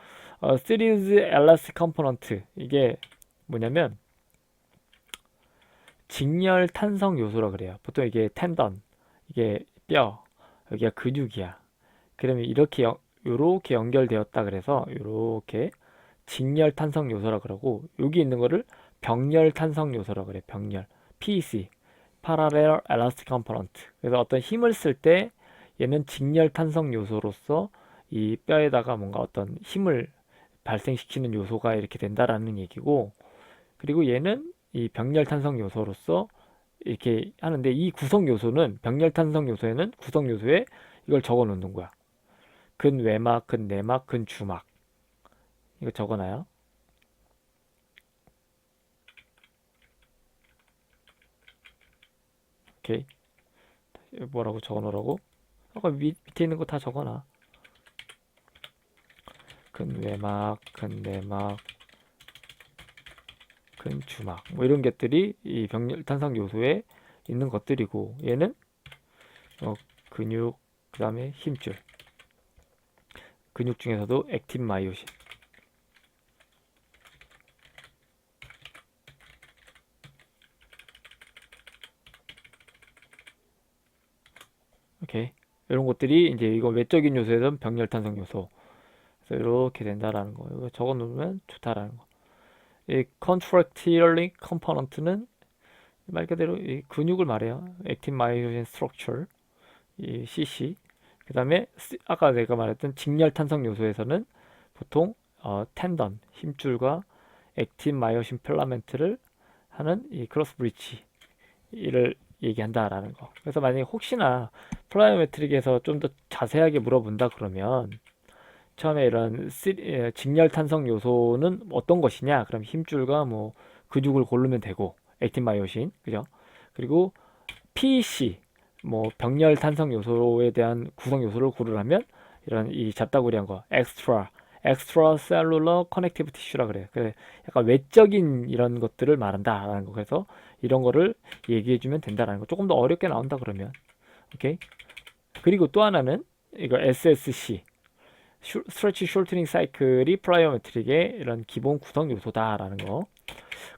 시리즈 엘라스틱 컴포넌트 이게 뭐냐면 직렬 탄성 요소라 그래요. 보통 이게 텐던 이게 뼈 여기가 근육이야. 그러면 요렇게 연결되었다 그래서 요렇게 직렬 탄성 요소라 그러고 여기 있는 거를 병렬 탄성 요소라 그래. 병렬 PEC Parallel Elastic Component. 그래서 어떤 힘을 쓸 때 얘는 직렬 탄성 요소로서 이 뼈에다가 뭔가 어떤 힘을 발생시키는 요소가 이렇게 된다라는 얘기고, 그리고 얘는 이 병렬 탄성 요소로서 이렇게 하는데 이 구성 요소는 병렬 탄성 요소에는 구성 요소에 이걸 적어 놓는 거야. 근외막, 근내막, 근주막. 이거 적어놔요. 오케이. 뭐라고 적어놓으라고? 아까 밑에 있는 거 다 적어놔. 근외막, 근내막, 작은 주막 뭐 이런 것들이 이 병렬 탄성 요소에 있는 것들이고 얘는 근육 그다음에 힘줄 근육 중에서도 액틴 마이오신 오케이 이런 것들이 이제 이거 외적인 요소에선 병렬 탄성 요소 그래서 이렇게 된다라는 거 이거 적어 놓으면 좋다라는 거 이 contractile component는 말 그대로 이 근육을 말해요 액틴 마이오신 스트럭처 이 CC 그 다음에 아까 내가 말했던 직렬 탄성 요소에서는 보통 텐던 힘줄과 액틴 마이오신 필라멘트를 하는 이 크로스 브릿지 이를 얘기한다라는 거. 그래서 만약에 혹시나 플라이오메트릭에서 좀 더 자세하게 물어본다 그러면 처음에 이런 직렬 탄성 요소는 어떤 것이냐? 그럼 힘줄과 뭐 근육을 고르면 되고 액틴 마이오신 그죠? 그리고 PC 뭐 병렬 탄성 요소에 대한 구성 요소를 고르라면 이런 이 잡다구리한 거 엑스트라 셀룰러 커넥티브 티슈라 그래요. 그래 약간 외적인 이런 것들을 말한다라는 거. 그래서 이런 거를 얘기해 주면 된다라는 거. 조금 더 어렵게 나온다 그러면. 오케이? 그리고 또 하나는 이거 SSC 스트레치 숄트닝 사이클이 플라이오메트릭의 이런 기본 구성 요소다라는 거.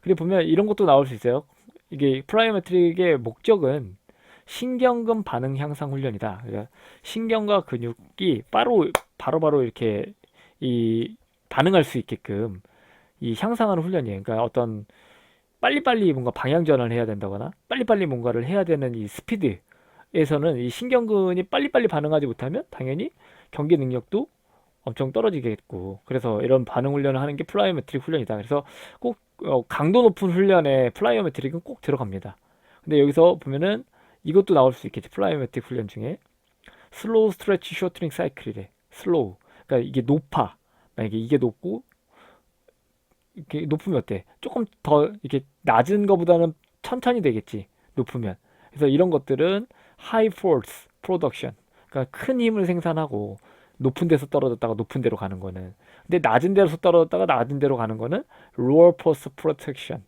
그리고 보면 이런 것도 나올 수 있어요. 이게 플라이오메트릭의 목적은 신경근 반응 향상 훈련이다. 그러니까 신경과 근육이 바로바로 이렇게 이 반응할 수 있게끔 이 향상하는 훈련이에요. 그러니까 어떤 빨리빨리 뭔가 방향 전환을 해야 된다거나 빨리빨리 뭔가를 해야 되는 이 스피드에서는 이 신경근이 빨리빨리 반응하지 못하면 당연히 경기 능력도 엄청 떨어지겠고 그래서 이런 반응 훈련을 하는 게 플라이오메트릭 훈련이다. 그래서 꼭 강도 높은 훈련에 플라이오메트릭은 꼭 들어갑니다. 근데 여기서 보면은 이것도 나올 수 있겠지. 플라이오메트릭 훈련 중에 슬로우 스트레치 쇼트닝 사이클이래. 슬로우. 그러니까 이게 높아. 만약에 이게 높고 이렇게 높으면 어때? 조금 더 이렇게 낮은 거보다는 천천히 되겠지. 높으면. 그래서 이런 것들은 high force production. 그러니까 큰 힘을 생산하고 높은 데서 떨어졌다가 높은 데로 가는 거는. 근데 낮은 데서 떨어졌다가 낮은 데로 가는 거는 lower force production.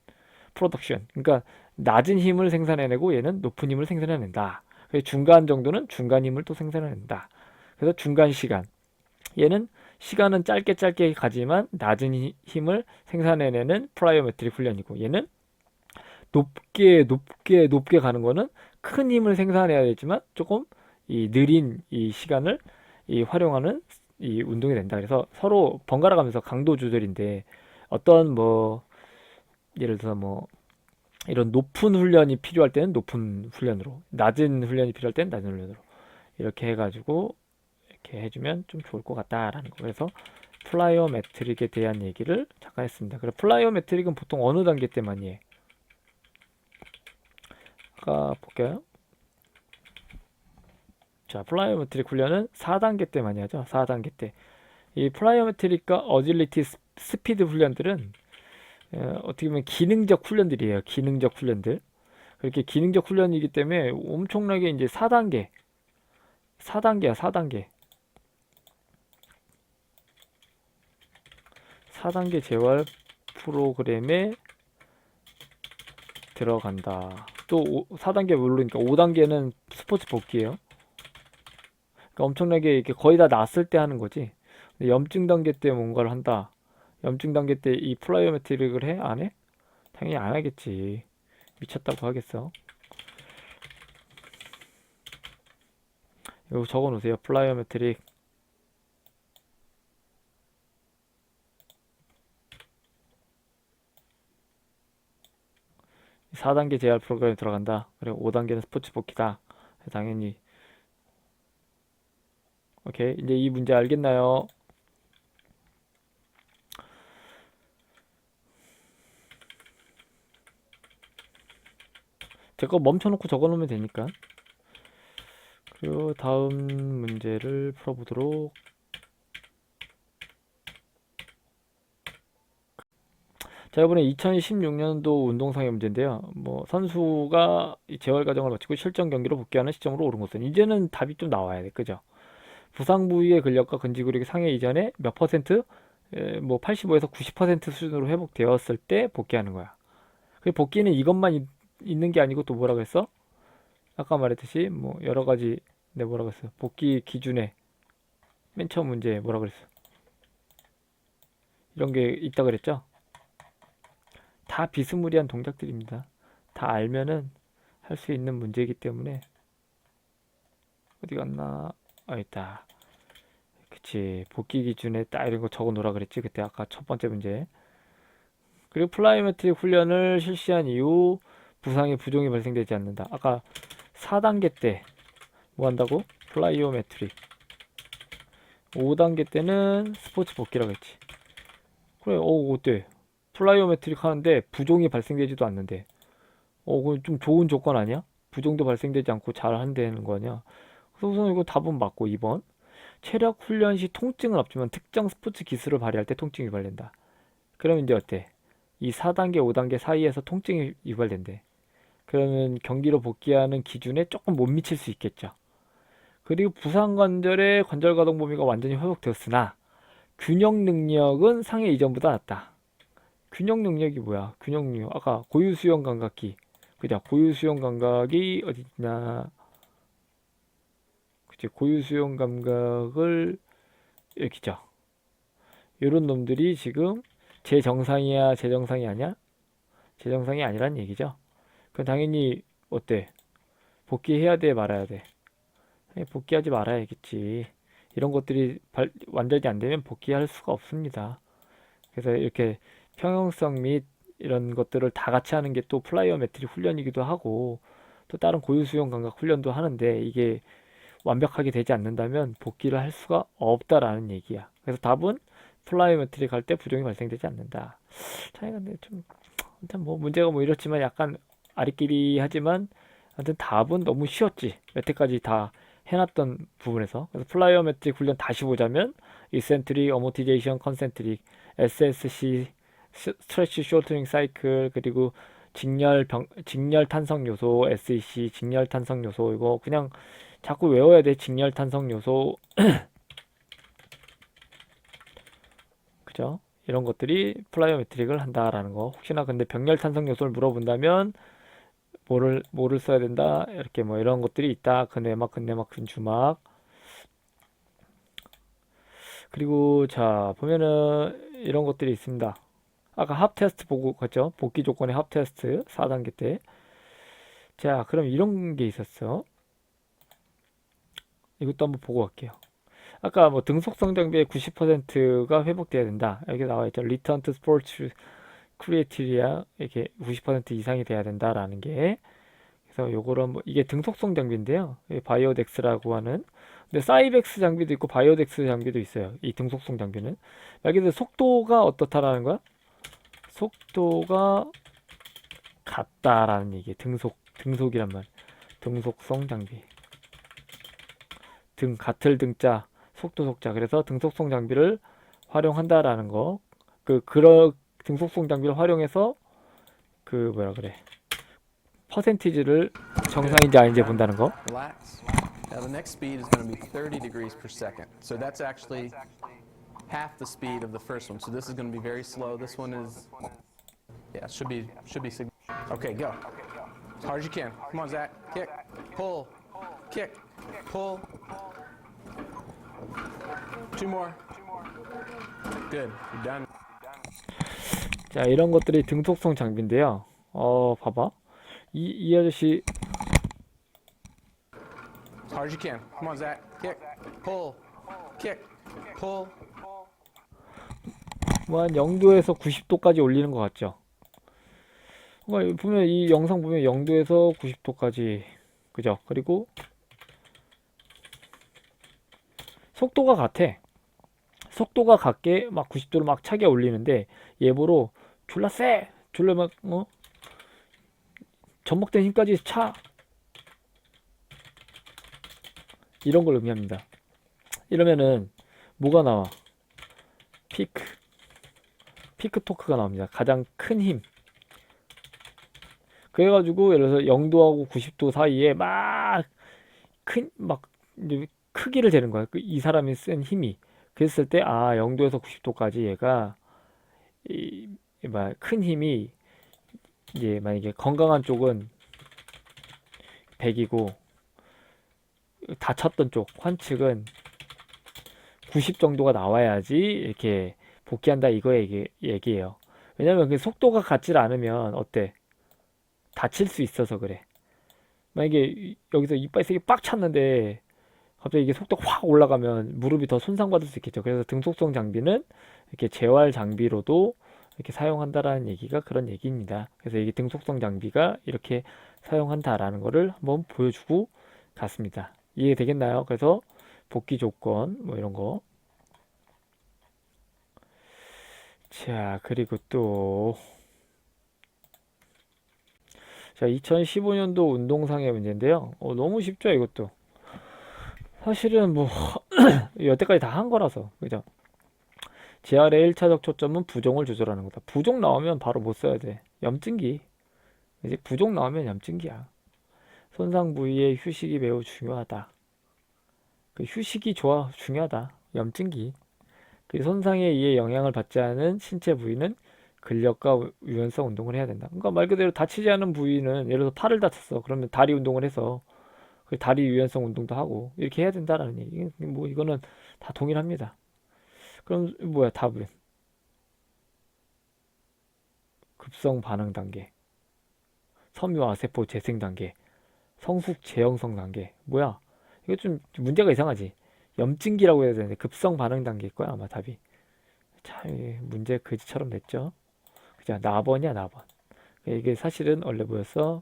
그러니까 낮은 힘을 생산해내고 얘는 높은 힘을 생산해낸다. 그래서 중간 정도는 중간 힘을 또 생산해낸다. 그래서 중간 시간. 얘는 시간은 짧게 가지만 낮은 힘을 생산해내는 플라이오메트릭 훈련이고 얘는 높게 가는 거는 큰 힘을 생산해야 되지만 조금 이 느린 이 시간을 이 활용하는 이 운동이 된다. 그래서 서로 번갈아 가면서 강도 조절인데 어떤 뭐 예를 들어서 뭐 이런 높은 훈련이 필요할 때는 높은 훈련으로 낮은 훈련이 필요할 때는 낮은 훈련으로 이렇게 해가지고 이렇게 해주면 좀 좋을 것 같다라는 거. 그래서 플라이오메트릭에 대한 얘기를 잠깐 했습니다. 그래서 플라이오메트릭은 보통 어느 단계 때 많이 해? 아까 볼게요. 자, 플라이오메트릭 훈련은 4단계 때 많이 하죠. 4단계 때. 이 플라이오메트릭과 어질리티 스피드 훈련들은 어떻게 보면 기능적 훈련들이에요. 기능적 훈련들. 그렇게 기능적 훈련이기 때문에 엄청나게 이제 4단계야, 4단계. 4단계 재활 프로그램에 들어간다. 또 4단계 모르니까 5단계는 스포츠 복귀예요. 그러니까 엄청나게 이렇게 거의 다 났을 때 하는 거지. 근데 염증 단계 때 뭔가를 한다. 염증 단계 때 이 플라이오메트릭을 해? 안 해? 당연히 안 하겠지. 미쳤다고 하겠어. 이거 적어 놓으세요. 플라이오메트릭. 이 4단계 재활 프로그램에 들어간다. 그리고 5단계는 스포츠 복귀다. 당연히. 오케이. 이제 이 문제 알겠나요? 제거 멈춰놓고 적어놓으면 되니까. 그리고 다음 문제를 풀어보도록. 자, 이번에 2016년도 운동상의 문제인데요. 뭐 선수가 이 재활 과정을 마치고 실전 경기로 복귀하는 시점으로 옳은 것은 이제는 답이 좀 나와야 돼, 그죠? 부상 부위의 근력과 근지 근력이 상해 이전에 몇 퍼센트, 뭐 85에서 90% 수준으로 회복되었을 때 복귀하는 거야. 그 복귀는 이것만 있는 게 아니고 또 뭐라 그랬어? 아까 말했듯이 뭐 여러 가지 내 뭐라 그랬어? 복귀 기준에 맨 처음 문제 뭐라 그랬어? 이런 게 있다 그랬죠? 다 비스무리한 동작들입니다. 다 알면은 할 수 있는 문제이기 때문에 어디 갔나? 아, 있다. 그치. 복귀 기준에 딱 이런 거 적어 놓으라 그랬지. 그때 아까 첫 번째 문제. 그리고 플라이메트릭 훈련을 실시한 이후 부상의 부종이 발생되지 않는다. 아까 4단계 때 뭐 한다고? 플라이오메트릭. 5단계 때는 스포츠 복귀라고 했지. 그래, 어때? 플라이오메트릭 하는데 부종이 발생되지도 않는데. 그건 좀 좋은 조건 아니야? 부종도 발생되지 않고 잘 한다는 거 아니야? 그래서 우선 이거 답은 맞고 2번. 체력 훈련 시 통증은 없지만 특정 스포츠 기술을 발휘할 때 통증이 유발된다. 그럼 이제 어때? 이 4단계, 5단계 사이에서 통증이 유발된대. 그러면 경기로 복귀하는 기준에 조금 못 미칠 수 있겠죠. 그리고 부상 관절의 관절 가동 범위가 완전히 회복되었으나 균형 능력은 상해 이전보다 낮다. 균형 능력이 뭐야? 균형 능력. 아까 고유 수용 감각기. 그죠? 고유 수용 감각이 어디 있나? 그치? 고유 수용 감각을 여기죠. 이런 놈들이 지금 제정상이야, 제정상이 아니야? 제정상이 아니란 얘기죠. 그럼 당연히 어때? 복귀해야 돼, 말아야 돼? 복귀하지 말아야겠지. 이런 것들이 완전히 안 되면 복귀할 수가 없습니다. 그래서 이렇게 평형성 및 이런 것들을 다 같이 하는 게 또 플라이어메트릭 훈련이기도 하고 또 다른 고유 수용 감각 훈련도 하는데 이게 완벽하게 되지 않는다면 복귀를 할 수가 없다라는 얘기야. 그래서 답은 플라이어메트릭 할 때 부종이 발생되지 않는다. 차이가 근데 좀 일단 뭐 문제가 뭐 이렇지만 약간 아리끼리 하지만 하여튼 답은 너무 쉬웠지. 여태까지 다 해놨던 부분에서. 그래서 플라이어메트릭 훈련 다시 보자면 이센트릭, 어모티제이션, 컨센트릭, SSC, 스트레치 쇼트닝 사이클, 그리고 직렬 탄성 요소, SEC, 직렬 탄성 요소. 이거 그냥 자꾸 외워야 돼. 직렬 탄성 요소. 그죠? 이런 것들이 플라이오메트릭을 한다라는 거. 혹시나 근데 병렬 탄성 요소를 물어본다면 뭐를 써야 된다? 이렇게 뭐 이런 것들이 있다. 근내막, 근내막, 근주막. 그리고 자, 보면은 이런 것들이 있습니다. 아까 합 테스트 보고 갔죠? 복귀 조건의 합 테스트 4단계 때. 자, 그럼 이런 게 있었어. 이것도 한번 보고 갈게요. 아까 뭐 등속성 장비의 90%가 회복돼야 된다. 여기 나와 있죠. Return to Sports Criteria 이렇게 90% 이상이 돼야 된다라는 게. 그래서 요거를 한번 이게 등속성 장비인데요. 바이오덱스라고 하는. 근데 사이벡스 장비도 있고 바이오덱스 장비도 있어요. 이 등속성 장비는. 여기서 속도가 어떻다라는 거야? 속도가 같다라는 얘기. 등속이란 말. 등속성 장비. 같을 등자, 속도 속자. 그래서 등속성 장비를 활용한다라는 거. 그런 등속성 장비를 활용해서 뭐라 그래? 퍼센티지를 정상인지 아닌지 본다는 거. Relax. Now the next speed is going to be 30 degrees per second. So that's actually half the speed of the first one. So this is going to be very slow. This one is, yeah, should be. Okay, go. As hard as you can. Come on, Zach. Kick, pull, kick, pull. Two more. Good. You're done. 자, 이런 것들이 등속성 장비인데요. 봐봐. 이 아저씨 As hard as you can. Come on, Zach. Kick, pull, kick, pull. 뭐 한 0도에서 90도까지 올리는 것 같죠. 보면 이 영상 보면 0도에서 90도까지 그죠? 그리고 속도가 같아. 속도가 같게 막 90도를 막 차게 올리는데 예보로 졸라 세! 졸라 막 접목된 힘까지 차! 이런 걸 의미합니다. 이러면은 뭐가 나와? 피크 토크가 나옵니다. 가장 큰 힘. 그래가지고 예를 들어서 0도하고 90도 사이에 막 크기를 재는 거야. 이 사람이 쓴 힘이. 그랬을 때 0도에서 90도까지 얘가 큰 힘이 이제 만약에 건강한 쪽은 100이고 다쳤던 쪽 환측은 90 정도가 나와야지 이렇게 복귀한다 이거 얘기예요. 왜냐면 그 속도가 같질 않으면 어때? 다칠 수 있어서 그래. 만약에 여기서 이빨 세게 빡 찼는데 갑자기 이게 속도가 확 올라가면 무릎이 더 손상받을 수 있겠죠. 그래서 등속성 장비는 이렇게 재활 장비로도 이렇게 사용한다라는 얘기가 그런 얘기입니다. 그래서 이게 등속성 장비가 이렇게 사용한다라는 거를 한번 보여주고 갔습니다. 이해되겠나요? 그래서 복귀 조건 뭐 이런 거. 자, 그리고 또 자, 2015년도 운동상의 문제인데요. 너무 쉽죠, 이것도. 사실은 뭐 여태까지 다 한 거라서 그죠? 재활의 1차적 초점은 부종을 조절하는 거다. 부종 나오면 바로 못 써야 돼. 염증기. 이제 부종 나오면 염증기야. 손상 부위의 휴식이 매우 중요하다. 그 휴식이 중요하다. 염증기. 그 손상에 의해 영향을 받지 않은 신체 부위는 근력과 유연성 운동을 해야 된다. 그러니까 말 그대로 다치지 않은 부위는 예를 들어 팔을 다쳤어. 그러면 다리 운동을 해서 그 다리 유연성 운동도 하고 이렇게 해야 된다라는 얘기. 뭐 이거는 다 동일합니다. 그럼 뭐야 답은? 급성 반응 단계, 섬유화 세포 재생 단계, 성숙 재형성 단계. 뭐야? 이거 좀 문제가 이상하지? 염증기라고 해야 되는데 급성 반응 단계일 거야 아마 답이. 참 이게 문제 그지처럼 냈죠. 그죠? 나번이야 나번. 이게 사실은 원래 뭐였어?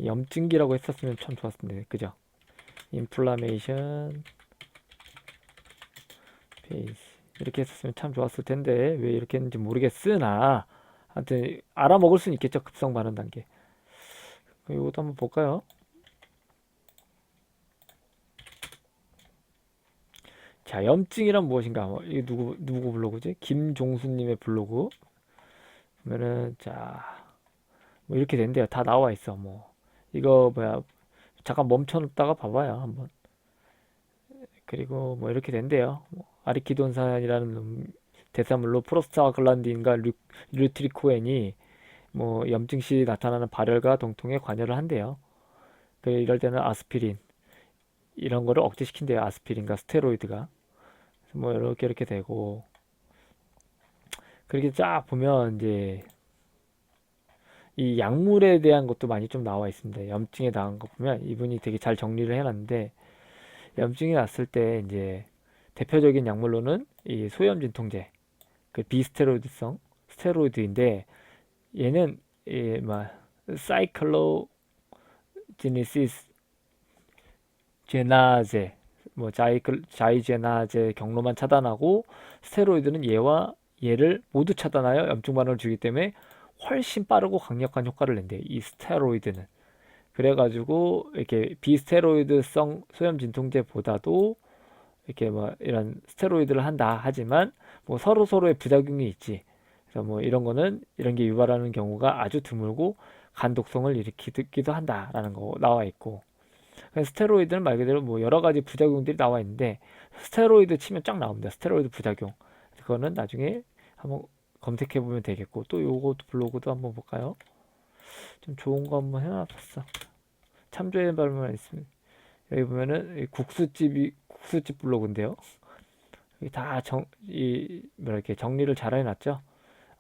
염증기라고 했었으면 참 좋았을 텐데 그죠? 인플라메이션 페이스 이렇게 했었으면 참 좋았을 텐데 왜 이렇게 했는지 모르겠으나 하여튼 알아먹을 수는 있겠죠. 급성 반응 단계. 이것도 한번 볼까요? 자, 염증이란 무엇인가? 이게 누구 블로그지? 김종수님의 블로그 보면은 자, 뭐 이렇게 된대요. 다 나와 있어. 뭐 이거 뭐야? 잠깐 멈춰놓다가 봐봐요 한번. 그리고 뭐 이렇게 된대요. 뭐 아리키돈산이라는 대사물로 프로스타글란딘과 류트리코엔이 뭐 염증 시 나타나는 발열과 동통에 관여를 한대요. 이럴 때는 아스피린 이런 거를 억제시킨대요. 아스피린과 스테로이드가. 뭐 이렇게 되고 그렇게 쫙 보면 이제 이 약물에 대한 것도 많이 좀 나와 있습니다. 염증에 나온 거 보면 이분이 되게 잘 정리를 해놨는데 염증이 났을 때 이제 대표적인 약물로는 이 소염 진통제, 그 비스테로이드성 스테로이드인데 얘는 막 사이클로제네시스 제나제 뭐 자이제나제 경로만 차단하고 스테로이드는 얘와 얘를 모두 차단하여 염증 반응을 주기 때문에 훨씬 빠르고 강력한 효과를 낸대. 이 스테로이드는. 그래가지고 이렇게 비스테로이드성 소염 진통제보다도 이렇게 뭐 이런 스테로이드를 한다 하지만 뭐 서로의 부작용이 있지. 그래서 뭐 이런 거는 이런 게 유발하는 경우가 아주 드물고 간 독성을 일으키기도 한다라는 거 나와 있고. 스테로이드는 말 그대로 뭐 여러 가지 부작용들이 나와 있는데 스테로이드 치면 쫙 나옵니다. 스테로이드 부작용. 그거는 나중에 한번 검색해 보면 되겠고 또 요거 블로그도 한번 볼까요? 좀 좋은 거 한번 해놨었어. 참조해 볼만 있습니다. 여기 보면은 국수집 블로그인데요. 여기 다 이렇게 정리를 잘 해놨죠.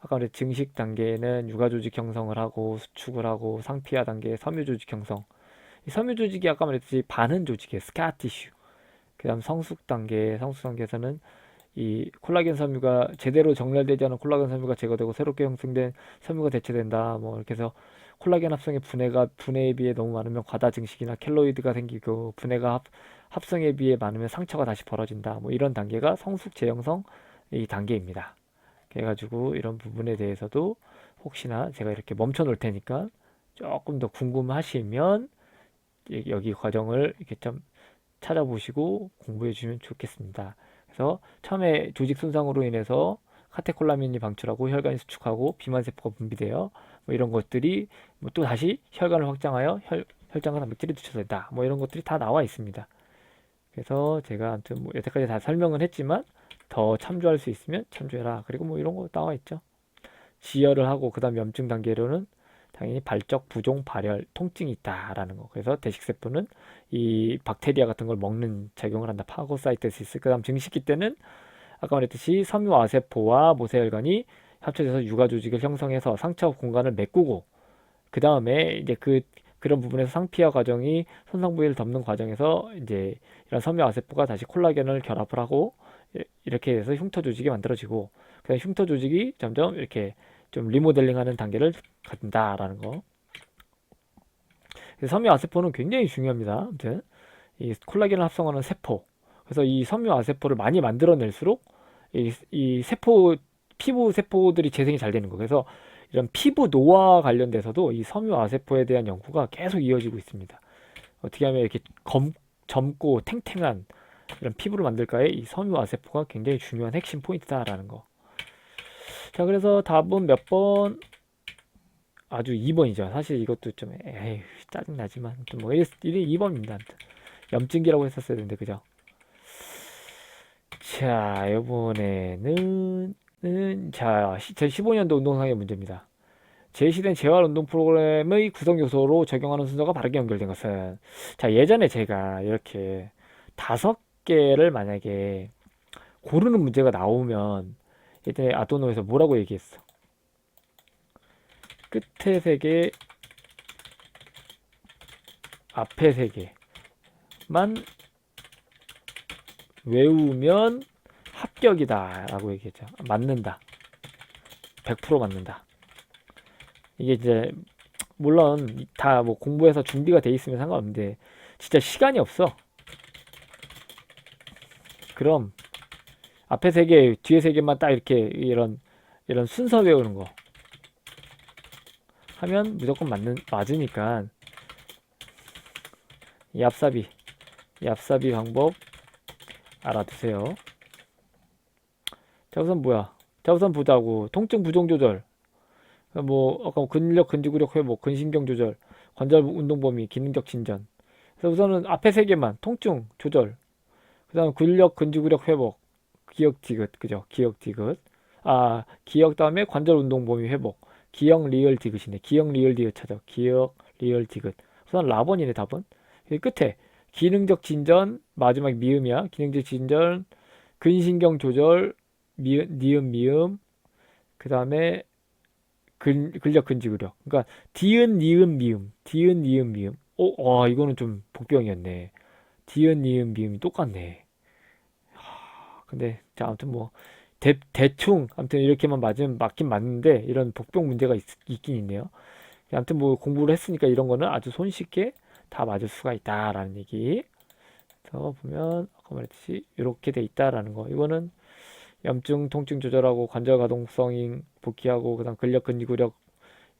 아까 말했 증식 단계는 육아 조직 형성을 하고 수축을 하고 상피화 단계 섬유 조직 형성. 이 섬유 조직이 아까 말했듯이 반은 조직이에요. 스카티슈. 그다음 성숙 단계에서는 이 콜라겐 섬유가 제대로 정렬되지 않은 콜라겐 섬유가 제거되고 새롭게 형성된 섬유가 대체된다. 뭐 이렇게 해서 콜라겐 합성의 분해에 비해 너무 많으면 과다 증식이나 켈로이드가 생기고 분해가 합성에 비해 많으면 상처가 다시 벌어진다. 뭐 이런 단계가 성숙 재형성 이 단계입니다. 그래가지고 이런 부분에 대해서도 혹시나 제가 이렇게 멈춰 놓을 테니까 조금 더 궁금하시면 여기 과정을 이렇게 좀 찾아보시고 공부해 주시면 좋겠습니다. 그래서 처음에 조직 손상으로 인해서 카테콜라민이 방출하고 혈관이 수축하고 비만세포가 분비되어 뭐 이런 것들이 뭐 또 다시 혈관을 확장하여 혈장과 단백질이 누출된다. 뭐 이런 것들이 다 나와 있습니다. 그래서 제가 아무튼 뭐 여태까지 다 설명은 했지만 더 참조할 수 있으면 참조해라. 그리고 뭐 이런 거 나와 있죠. 지혈을 하고 그다음 염증 단계로는 당연히 발적, 부종, 발열, 통증이 있다라는 거. 그래서 대식세포는 이 박테리아 같은 걸 먹는 작용을 한다. 파고사이토시스. 그다음 증식기 때는 아까 말했듯이 섬유아세포와 모세혈관이 합쳐져서 육아 조직을 형성해서 상처 공간을 메꾸고 그 다음에 이제 그런 부분에서 상피화 과정이 손상 부위를 덮는 과정에서 이제 이런 섬유아세포가 다시 콜라겐을 결합을 하고 이렇게 해서 흉터 조직이 만들어지고 그다음 흉터 조직이 점점 이렇게 좀 리모델링하는 단계를 갖는다라는 거. 그래서 섬유아세포는 굉장히 중요합니다. 아무튼 이 콜라겐을 합성하는 세포. 그래서 이 섬유아세포를 많이 만들어낼수록 이 세포 피부 세포들이 재생이 잘 되는 거. 그래서 이런 피부 노화 관련돼서도 이 섬유아세포에 대한 연구가 계속 이어지고 있습니다. 어떻게 하면 이렇게 젊고 탱탱한 이런 피부를 만들까에 이 섬유아세포가 굉장히 중요한 핵심 포인트다라는 거. 자, 그래서 답은 몇 번? 아주 2번이죠. 사실 이것도 좀 에이 짜증나지만 아무튼 뭐 2번입니다. 아무튼 염증기라고 했었어야 되는데 그죠? 자, 이번에는 자, 제15년도 운동상의 문제입니다. 제시된 재활운동 프로그램의 구성 요소로 적용하는 순서가 바르게 연결된 것은 자, 예전에 제가 이렇게 5개를 만약에 고르는 문제가 나오면 예전에 아도노에서 뭐라고 얘기했어? 끝에 3개, 앞에 3개만 외우면 합격이다 라고 얘기했죠. 맞는다. 100% 맞는다. 이게 이제 물론 다 뭐 공부해서 준비가 돼 있으면 상관없는데 진짜 시간이 없어. 그럼 앞에 3개, 뒤에 3개만 딱 이렇게 이런 순서 외우는 거 하면 무조건 맞으니까 이 얍삽이 방법 알아두세요. 자, 우선 뭐야? 자, 우선 보자고. 통증 부종 조절. 뭐 아까 근력, 근지구력 회복, 근신경 조절, 관절 운동 범위, 기능적 진전. 그래서 우선은 앞에 3개만 통증 조절. 그다음 근력, 근지구력 회복, 기억 디귿, 그죠? 기억 디귿. 아, 기억 다음에 관절 운동 범위 회복. 기억 리얼 디귿이네. 기억 리얼 디귿 찾아. 기억 리얼 디귿. 우선 라번이네 답은. 끝에 기능적 진전 마지막 미음이야. 기능적 진전, 근신경 조절, 니은 그 다음에 근력 근지구력. 그러니까 디은 니은 미음. 와, 이거는 좀 복병이었네. 디은 니은 미음이 똑같네. 근데 자, 아무튼 뭐 대충 아무튼 이렇게만 맞긴 맞는데 이런 복병 문제가 있긴 있네요. 아무튼 뭐 공부를 했으니까 이런 거는 아주 손쉽게 다 맞을 수가 있다라는 얘기. 그래서 보면 아까 말했듯이 이렇게 돼 있다라는 거. 이거는 염증, 통증 조절하고 관절 가동성 복귀하고 그다음 근력, 근지구력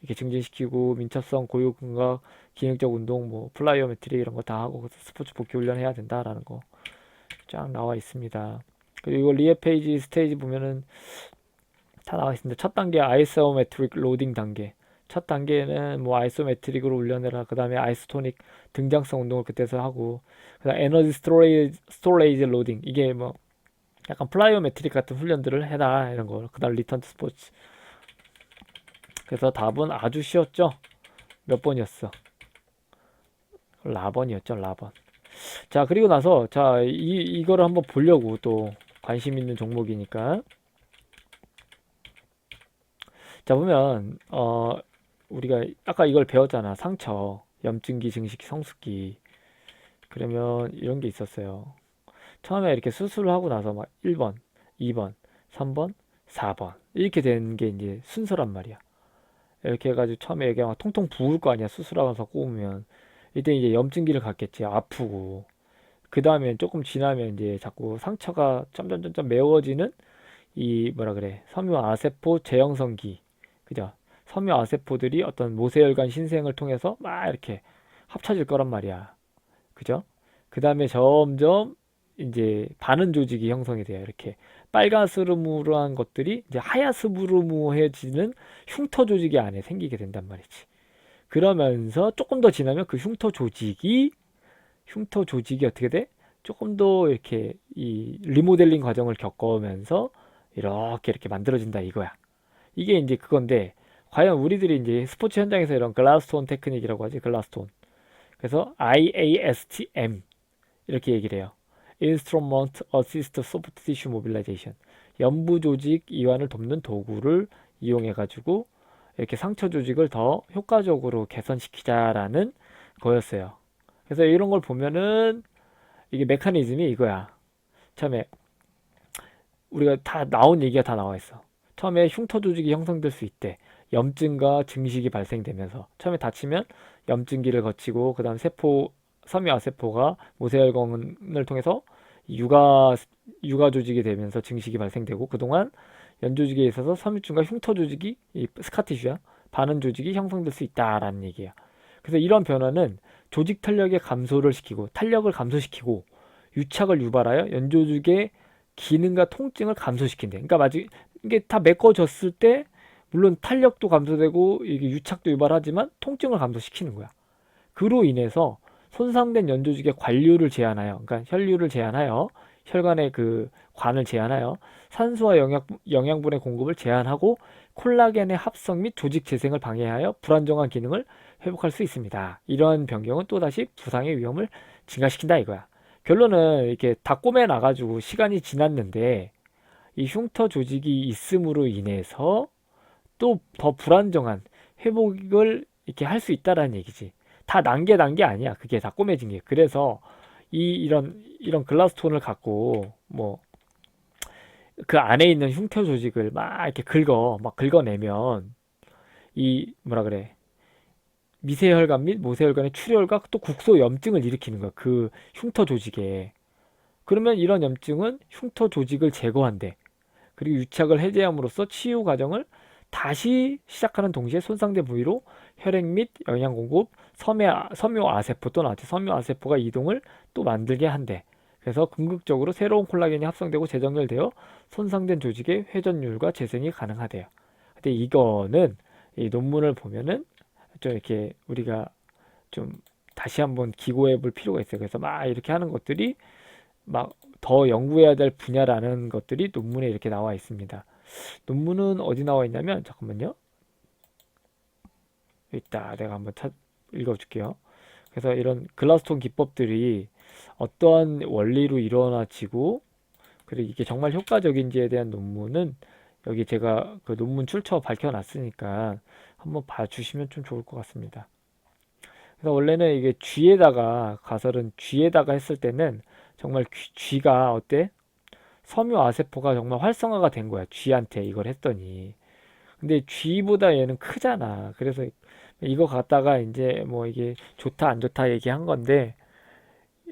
이렇게 증진시키고 민첩성, 고유 근각, 기능적 운동, 뭐 플라이오메트리 이런 거 다 하고 스포츠 복귀 훈련 해야 된다라는 거 쫙 나와 있습니다. 그리고 이거 리에 페이지 스테이지 보면은 다 나와 있습니다. 첫 단계 아이소메트릭 로딩 단계. 첫 단계는 뭐 아이소메트릭으로 훈련해라. 그 다음에 아이소토닉 등장성 운동을 그때서 하고, 그 다음 에너지 스토레이지 로딩. 이게 뭐 약간 플라이오메트릭 같은 훈련들을 해라 이런 거. 그 다음 리턴 투 스포츠. 그래서 답은 아주 쉬웠죠. 몇 번이었어? 라번이었죠. 라번. 자, 그리고 나서 자, 이거를 한번 보려고 또 관심 있는 종목이니까. 자, 보면 우리가 아까 이걸 배웠잖아. 상처, 염증기, 증식기, 성숙기. 그러면 이런 게 있었어요. 처음에 이렇게 수술을 하고 나서 막 1번, 2번, 3번, 4번 이렇게 되는 게 이제 순서란 말이야. 이렇게 해가지고 처음에 여기가 막 통통 부을 거 아니야. 수술하면서 꼽으면 이때 이제 염증기를 갖겠지. 아프고 그 다음에 조금 지나면 이제 자꾸 상처가 점점 메워지는 이 뭐라 그래, 섬유아세포 재형성기. 그죠? 섬유아세포들이 어떤 모세혈관 신생을 통해서 막 이렇게 합쳐질 거란 말이야. 그죠? 그 다음에 점점 이제 반응 조직이 형성이 돼요. 이렇게 빨가스르무르한 것들이 이제 하야스무르무해지는 흉터 조직이 안에 생기게 된단 말이지. 그러면서 조금 더 지나면 그 흉터 조직이 어떻게 돼? 조금 더 이렇게 이 리모델링 과정을 겪으면서 이렇게 만들어진다 이거야. 이게 이제 그건데, 과연 우리들이 이제 스포츠 현장에서 이런 글라스톤 테크닉이라고 하지, 글라스톤. 그래서 IASTM 이렇게 얘기를 해요. Instrument Assist Soft Tissue Mobilization. 연부 조직 이완을 돕는 도구를 이용해 가지고 이렇게 상처 조직을 더 효과적으로 개선시키자라는 거였어요. 그래서 이런 걸 보면은 이게 메커니즘이 이거야. 처음에 우리가 다 나온 얘기가 다 나와 있어. 처음에 흉터 조직이 형성될 수 있대. 염증과 증식이 발생되면서 처음에 다치면 염증기를 거치고 그다음 세포 섬유아세포가 모세혈관을 통해서 육아 조직이 되면서 증식이 발생되고 그동안 연조직에 있어서 섬유증과 흉터 조직이 이 스카티슈야 반응 조직이 형성될 수 있다라는 얘기야. 그래서 이런 변화는 조직 탄력의 감소를 시키고 탄력을 감소시키고 유착을 유발하여 연조직의 기능과 통증을 감소시킨대. 그러니까 마치 이게 다 메꿔졌을 때 물론 탄력도 감소되고 이게 유착도 유발하지만 통증을 감소시키는 거야. 그로 인해서 손상된 연조직의 관류를 제한하여, 그러니까 혈류를 제한하여 혈관의 그 관을 제한하여 산소와 영양분의 공급을 제한하고 콜라겐의 합성 및 조직 재생을 방해하여 불안정한 기능을 회복할 수 있습니다. 이러한 변경은 또다시 부상의 위험을 증가시킨다 이거야. 결론은 이렇게 다 꼬매 놔가지고 시간이 지났는데 이 흉터 조직이 있음으로 인해서 또 더 불안정한 회복을 이렇게 할 수 있다라는 얘기지. 다 난 게 아니야. 그게 다 꼬매진 게. 그래서 이런 글라스톤을 갖고 뭐 그 안에 있는 흉터 조직을 막 이렇게 막 긁어내면 이 뭐라 그래 미세혈관 및 모세혈관의 출혈과 또 국소 염증을 일으키는 거야. 그 흉터 조직에. 그러면 이런 염증은 흉터 조직을 제거한대. 그리고 유착을 해제함으로써 치유 과정을 다시 시작하는 동시에 손상된 부위로 혈액 및 영양 공급, 섬유아세포 또는 섬유아세포가 이동을 또 만들게 한대. 그래서 궁극적으로 새로운 콜라겐이 합성되고 재정렬되어 손상된 조직의 회전율과 재생이 가능하대요. 근데 이거는 이 논문을 보면은 좀 이렇게 우리가 좀 다시 한번 기고해 볼 필요가 있어요. 그래서 막 이렇게 하는 것들이 막 더 연구해야 될 분야라는 것들이 논문에 이렇게 나와 있습니다. 논문은 어디 나와 있냐면 잠깐만요. 여기 있다. 내가 한번 읽어줄게요. 그래서 이런 글라스톤 기법들이 어떠한 원리로 일어나지고 그리고 이게 정말 효과적인지에 대한 논문은 여기 제가 그 논문 출처 밝혀놨으니까 한번 봐주시면 좀 좋을 것 같습니다. 그래서 원래는 이게 쥐에다가 가설은 쥐에다가 했을 때는 정말 쥐가 어때? 섬유아세포가 정말 활성화가 된 거야. 쥐한테 이걸 했더니. 근데 쥐보다 얘는 크잖아. 그래서 이거 갖다가 이제 뭐 이게 좋다 안 좋다 얘기한 건데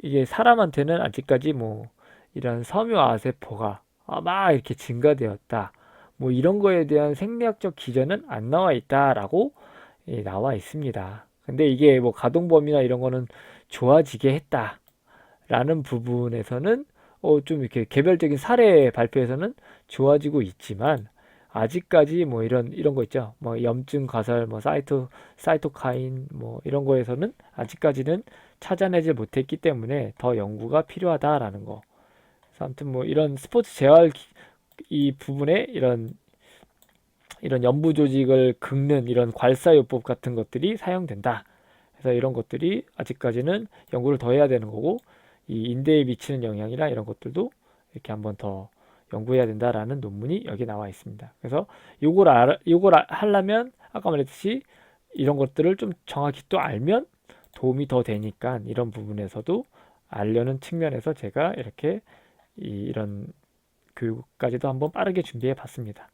이게 사람한테는 아직까지 뭐 이런 섬유아세포가 막 이렇게 증가되었다. 뭐 이런 거에 대한 생리학적 기전은 안 나와 있다라고 나와 있습니다. 근데 이게 뭐 가동범위나 이런 거는 좋아지게 했다라는 부분에서는 좀 이렇게 개별적인 사례 발표에서는 좋아지고 있지만 아직까지 뭐 이런 거 있죠. 뭐 염증 가설, 뭐 사이토카인 뭐 이런 거에서는 아직까지는 찾아내질 못했기 때문에 더 연구가 필요하다라는 거. 그래서 아무튼 뭐 이런 스포츠 재활 이 부분에 이런 연부 조직을 긁는 이런 괄사요법 같은 것들이 사용된다. 그래서 이런 것들이 아직까지는 연구를 더 해야 되는 거고 이 인대에 미치는 영향이나 이런 것들도 이렇게 한번 더 연구해야 된다라는 논문이 여기 나와 있습니다. 그래서 요걸 하려면 아까 말했듯이 이런 것들을 좀 정확히 또 알면 도움이 더 되니까 이런 부분에서도 알려는 측면에서 제가 이렇게 이런 교육까지도 한번 빠르게 준비해 봤습니다.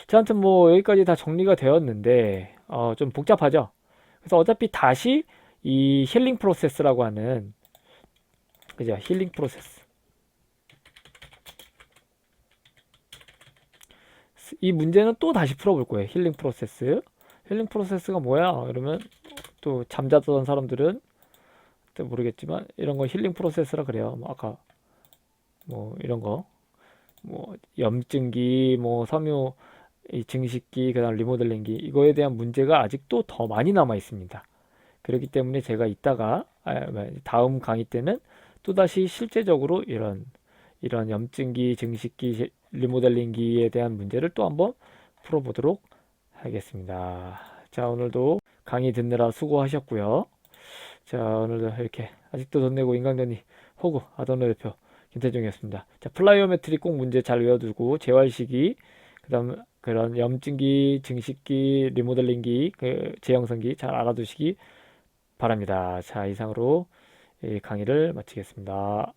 자, 아무튼 뭐 여기까지 다 정리가 되었는데 좀 복잡하죠. 그래서 어차피 다시 이 힐링 프로세스라고 하는 그죠? 힐링 프로세스. 이 문제는 또 다시 풀어볼 거예요. 힐링 프로세스. 힐링 프로세스가 뭐야? 그러면 또 잠자던 사람들은 또 모르겠지만 이런 거 힐링 프로세스라 그래요. 뭐 아까 뭐 이런 거 뭐 염증기, 뭐 섬유 이 증식기, 그다음 리모델링기 이거에 대한 문제가 아직도 더 많이 남아 있습니다. 그렇기 때문에 제가 이따가 다음 강의 때는 또다시 실제적으로 이런 염증기, 증식기, 리모델링기에 대한 문제를 또 한번 풀어보도록 하겠습니다. 자, 오늘도 강의 듣느라 수고하셨고요. 자, 오늘도 이렇게 아직도 돈 내고 인강전이 호구 아도노 대표 김태중이었습니다. 자, 플라이오메트리 꼭 문제 잘 외워두고 재활 시기, 그다음 그런 염증기, 증식기, 리모델링기, 그 재형성기 잘 알아두시기 바랍니다. 자, 이상으로 이 강의를 마치겠습니다.